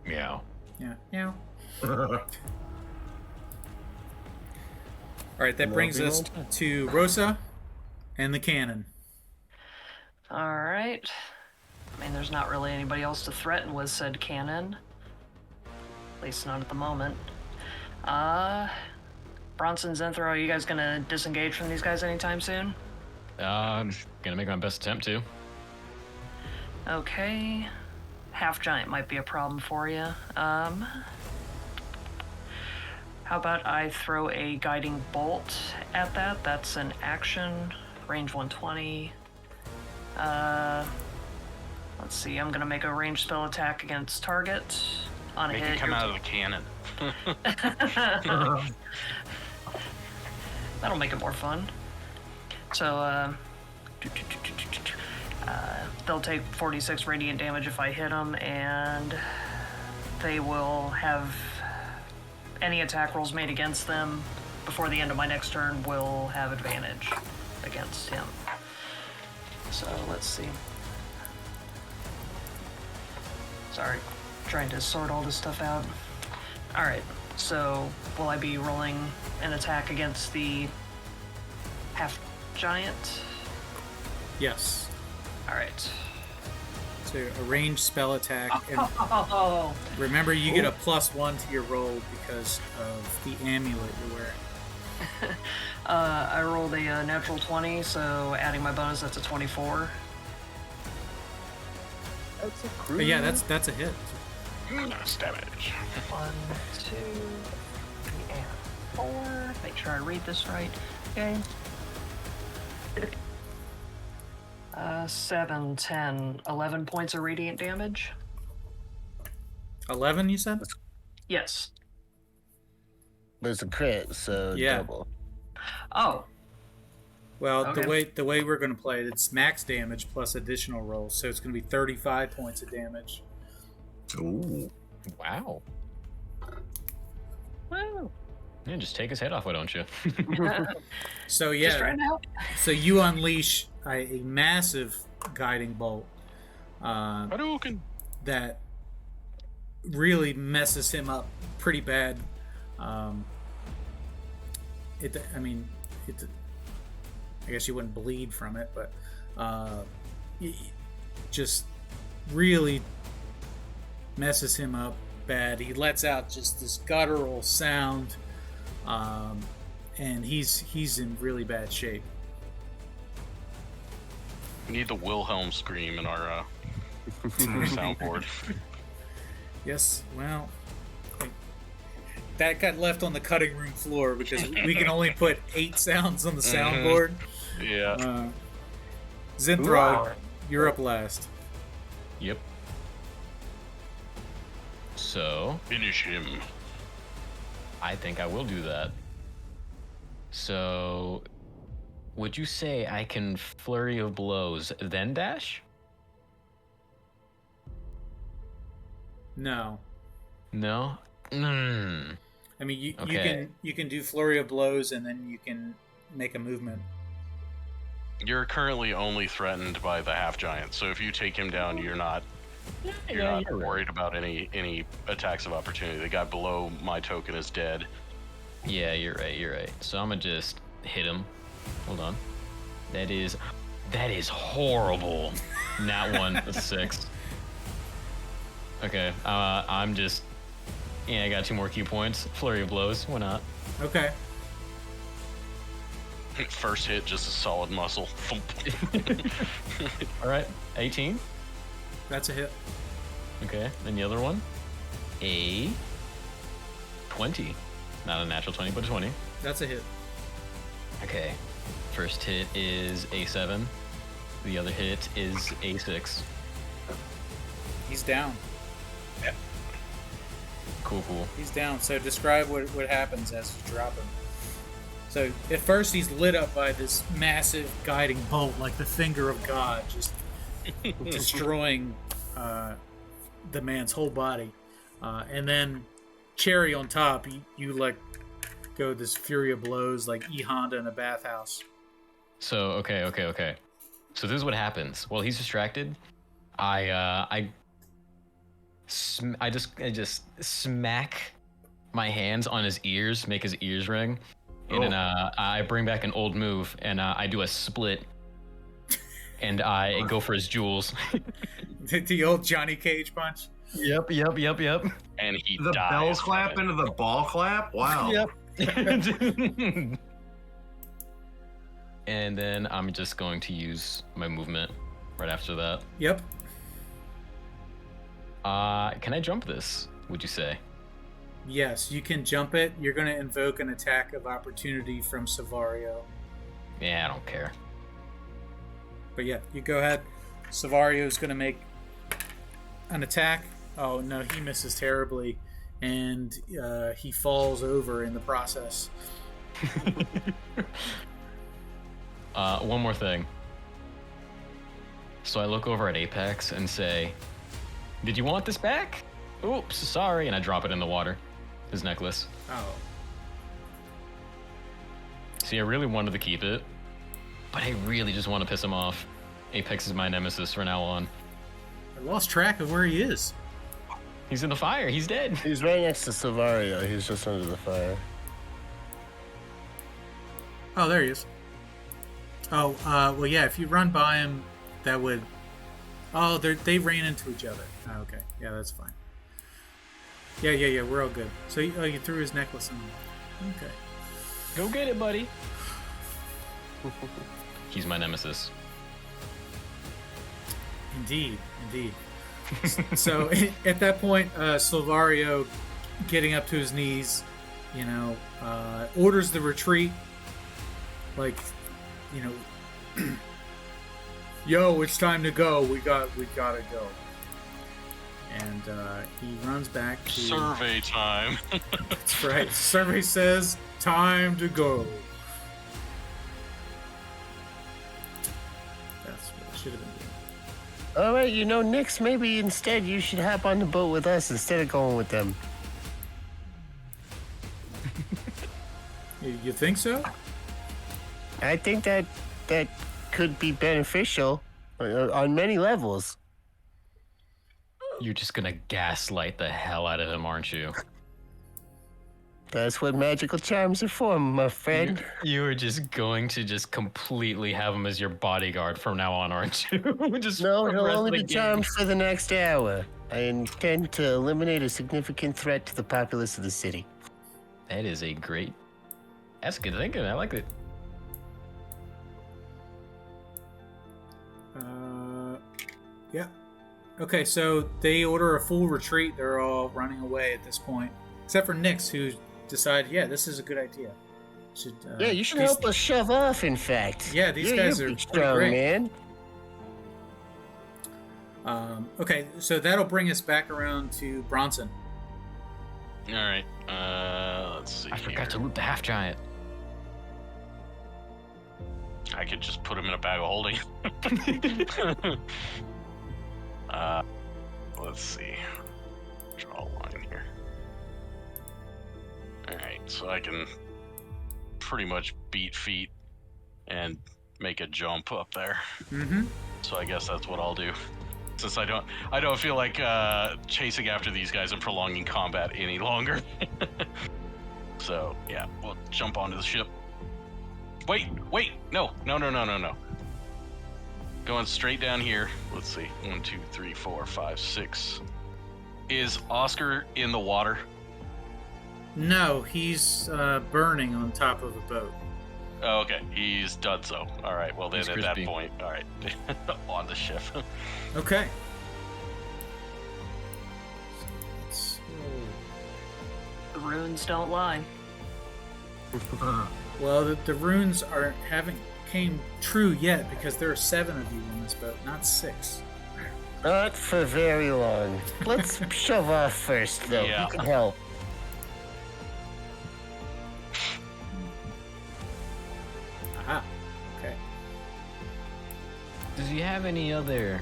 Meow. Yeah. Yeah. All right, that brings us to Rosa and the cannon. All right. I mean, there's not really anybody else to threaten with said cannon. At least not at the moment. Bronson, Zinthral, are you guys gonna disengage from these guys anytime soon? I'm gonna make my best attempt to. Okay. Half giant might be a problem for you. How about I throw a guiding bolt at that? That's an action, range 120. Let's see, I'm gonna make a ranged spell attack against target. On a Make hit, it come you're out of the cannon. That'll make it more fun. So, they'll take 46 radiant damage if I hit them, and they will have any attack rolls made against them before the end of my next turn will have advantage against him. So, let's see. Sorry, trying to sort all this stuff out. Alright, so will I be rolling an attack against the half giant? Yes. Alright. So a ranged spell attack. And Oh, remember, you get a +1 to your roll because of the amulet you're wearing. I rolled a natural 20, so adding my bonus, that's a 24. That's a But yeah, that's a hit. Nice damage. 1, 2, 3, and 4. Make sure I read this right. Okay. 7, 10, 11 points of radiant damage. 11, you said? Yes. But it's a crit, so Yeah. double. Oh, Well, Okay. the way we're going to play it, it's max damage plus additional rolls, so it's going to be 35 points of damage. Ooh. Wow. woo. Yeah, just take his head off, why don't you? So Just yeah, right now. so you unleash a massive guiding bolt Hadouken. that really messes him up pretty bad. I guess you wouldn't bleed from it, but it just really messes him up bad. He lets out just this guttural sound, and he's in really bad shape. We need the Wilhelm scream in our soundboard. Yes, well, that got left on the cutting room floor because we can only put 8 sounds on the soundboard. Yeah. Zinthral, you're up last. Yep. So, Finish him. I think I will do that. So, would you say I can flurry of blows, then dash? No. No? I mean, you Okay. can do flurry of blows and then you can make a movement. You're currently only threatened by the half giant, so if you take him down, you're not You're worried about any attacks of opportunity. The guy below my token is dead. Yeah, you're right. So I'm gonna just hit him. Hold on. That is horrible. Not one, a 6. Okay, I'm just, I got 2 more key points. Flurry of blows, why not? Okay. First hit, just a solid muscle. Thump. All right, 18. That's a hit. Okay, then the other one, a 20. Not a natural 20, but a 20. That's a hit. Okay, first hit is a 7. The other hit is a 6. He's down. Cool. He's down. So describe what happens as you drop him. So at first he's lit up by this massive guiding bolt, like the finger of God, just destroying the man's whole body. And then cherry on top, you let go this fury of blows like E Honda in a bathhouse. So okay. So this is what happens. While he's distracted, I just smack my hands on his ears, make his ears ring, and then I bring back an old move and I do a split, and I go for his jewels. The old Johnny Cage punch. Yep. And he The dies. bell clap into the ball clap? Wow. Yep. And then I'm just going to use my movement right after that. Yep. Can I jump this, would you say? Yes, you can jump it. You're going to invoke an attack of opportunity from Savario. Yeah, I don't care. But yeah, you go ahead. Savario's going to make an attack. Oh no, he misses terribly, and he falls over in the process. One more thing. So I look over at Apex and say, "Did you want this back? Oops, sorry," and I drop it in the water. His necklace. Oh. See, I really wanted to keep it, but I really just want to piss him off. Apex is my nemesis from now on. I lost track of where he is. He's in the fire. He's dead. He's right next to Savario. He's just under the fire. Oh, there he is. Oh, well, yeah, if you run by him, that would... Oh, they ran into each other. Oh, okay. Yeah, that's fine. Yeah, we're all good. So you threw his necklace in. Okay. Go get it, buddy. He's my nemesis. Indeed. So at that point, Silvario, getting up to his knees, orders the retreat. Like, yo, it's time to go. We gotta go. And he runs back to Survey time. That's right. Survey says time to go. That's what it should have been doing. All right, Nix, maybe instead you should hop on the boat with us instead of going with them. You think so? I think that could be beneficial on many levels. You're just gonna gaslight the hell out of him, aren't you? That's what magical charms are for, my friend. You are just going to just completely have him as your bodyguard from now on, aren't you? Just No, for the he'll rest of only the be game. charmed for the next hour. I intend to eliminate a significant threat to the populace of the city. That is a great. That's good thinking. I like it. Yeah. Okay, so they order a full retreat. They're all running away at this point, except for Nyx, who decided, yeah, this is a good idea. You should help us shove off, in fact. Yeah, these guys are pretty pretty strong, great. man. Okay, so that'll bring us back around to Bronson. All right. Let's see. I forgot to here. loot the half giant. I could just put him in a bag of holding. Let's see. Draw a line here. Alright, so I can pretty much beat feet and make a jump up there. Mm-hmm. So I guess that's what I'll do. Since I don't feel like chasing after these guys and prolonging combat any longer. So yeah, we'll jump onto the ship. Wait, no. Going straight down here. Let's see. 1, 2, 3, 4, 5, 6. Is Oscar in the water? No, he's burning on top of a boat. Oh, okay. He's done so. All right. Well, then He's at that crispy. point, all right. On the ship. Okay. The runes don't lie. Well, the runes haven't came true yet because there are 7 of you on this boat, not 6. Not for very long. Let's shove off first, though. Yeah. You can help. Aha. Okay. Does he have any other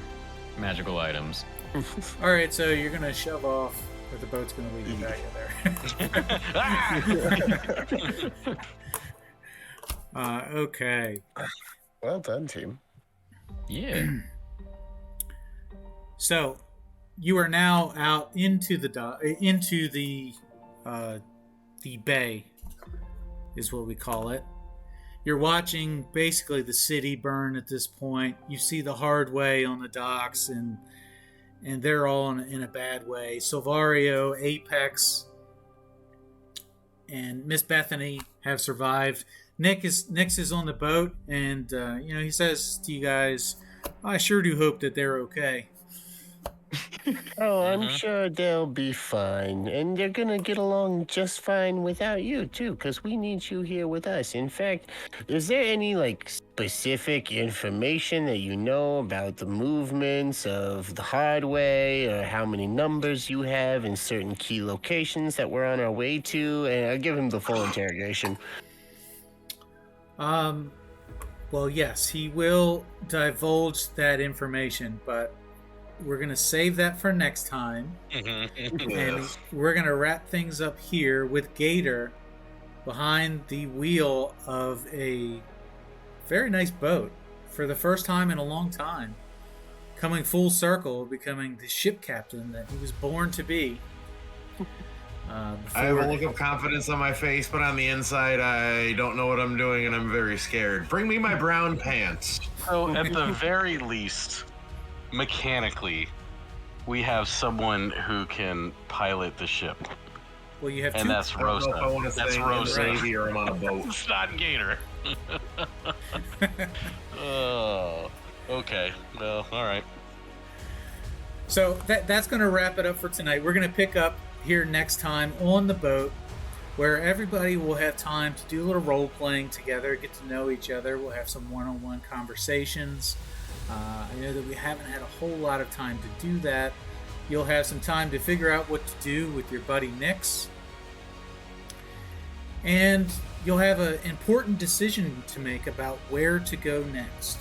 magical items? All right, so you're gonna shove off, or the boat's gonna leave you back in there. Okay. Well done, team. Yeah. So you are now out into the bay, is what we call it. You're watching basically the city burn at this point. You see the hard way on the docks, and they're all in a bad way. Silvario, Apex, and Miss Bethany have survived. Nyx is on the boat, and he says to you guys, "I sure do hope that they're okay." Oh, I'm sure they'll be fine. And they're gonna get along just fine without you, too, because we need you here with us. In fact, is there any, specific information that you know about the movements of the Hardway, or how many numbers you have in certain key locations that we're on our way to? And I'll give him the full interrogation. Well, yes, he will divulge that information, but we're going to save that for next time. And we're going to wrap things up here with Gator behind the wheel of a very nice boat for the first time in a long time, coming full circle, becoming the ship captain that he was born to be. I have a look of confidence on my face, but on the inside, I don't know what I'm doing, and I'm very scared. Bring me my brown pants. So at the very least, mechanically, we have someone who can pilot the ship, Well, you have two. and that's I don't know if I Rosa. want to That's stay in the Rosa. Navy or I'm on a boat. It's not Gator. Oh, okay. Well, all right. So that's going to wrap it up for tonight. We're going to pick up here next time on the boat, where everybody will have time to do a little role playing together, get to know each other. We'll have some one-on-one conversations. I know that we haven't had a whole lot of time to do that. You'll have some time to figure out what to do with your buddy Nyx. And you'll have an important decision to make about where to go next.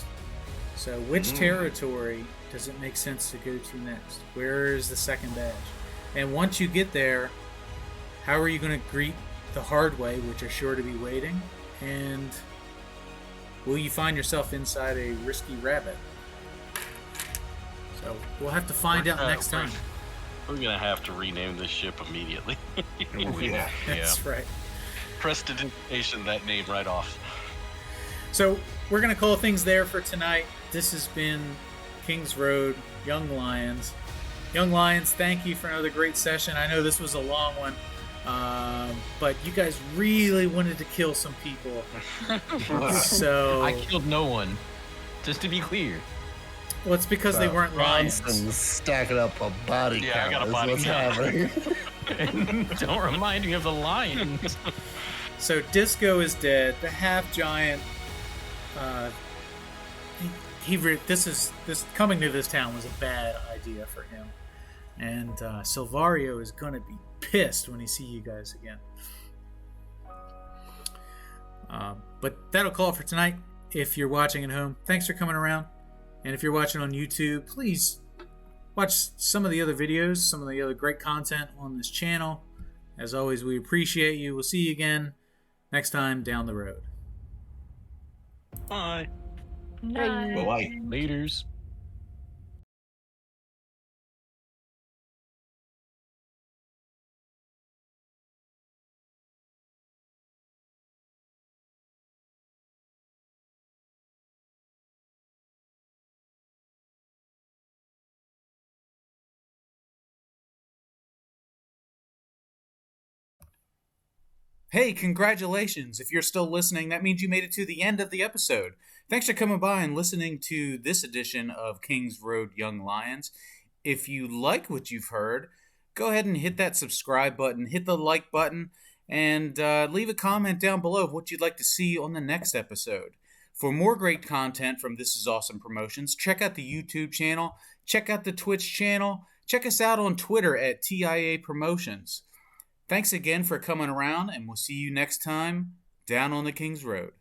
So which territory does it make sense to go to next? Where is the second badge? And once you get there, how are you going to greet the hard way, which are sure to be waiting? And will you find yourself inside a risky rabbit? So we'll have to find out next time. We're gonna have to rename this ship immediately. Yeah. That's right. Prestidigitation that name right off. So we're going to call things there for tonight. This has been Kings Road, Young Lions. Young Lions, thank you for another great session. I know this was a long one, but you guys really wanted to kill some people. So I killed no one. Just to be clear. well, it's because they weren't lions. Bronson's stacking up a body Yeah, I count. got a is body what's count. happening. Don't remind me of the lions. So Disco is dead. The half giant. This coming to this town was a bad idea for him, and Silvario is gonna be pissed when he see you guys again. But that'll call it for tonight. If you're watching at home, thanks for coming around, and if you're watching on YouTube, please watch some of the other videos, some of the other great content on this channel. As always, we appreciate you. We'll see you again next time down the road. Bye. Well, like, Laters. Hey, congratulations. If you're still listening, that means you made it to the end of the episode. Thanks for coming by and listening to this edition of Kings Road Young Lions. If you like what you've heard, go ahead and hit that subscribe button, hit the like button, and leave a comment down below of what you'd like to see on the next episode. For more great content from This Is Awesome Promotions, check out the YouTube channel, check out the Twitch channel, check us out on Twitter at TIA Promotions. Thanks again for coming around, and we'll see you next time down on the King's Road.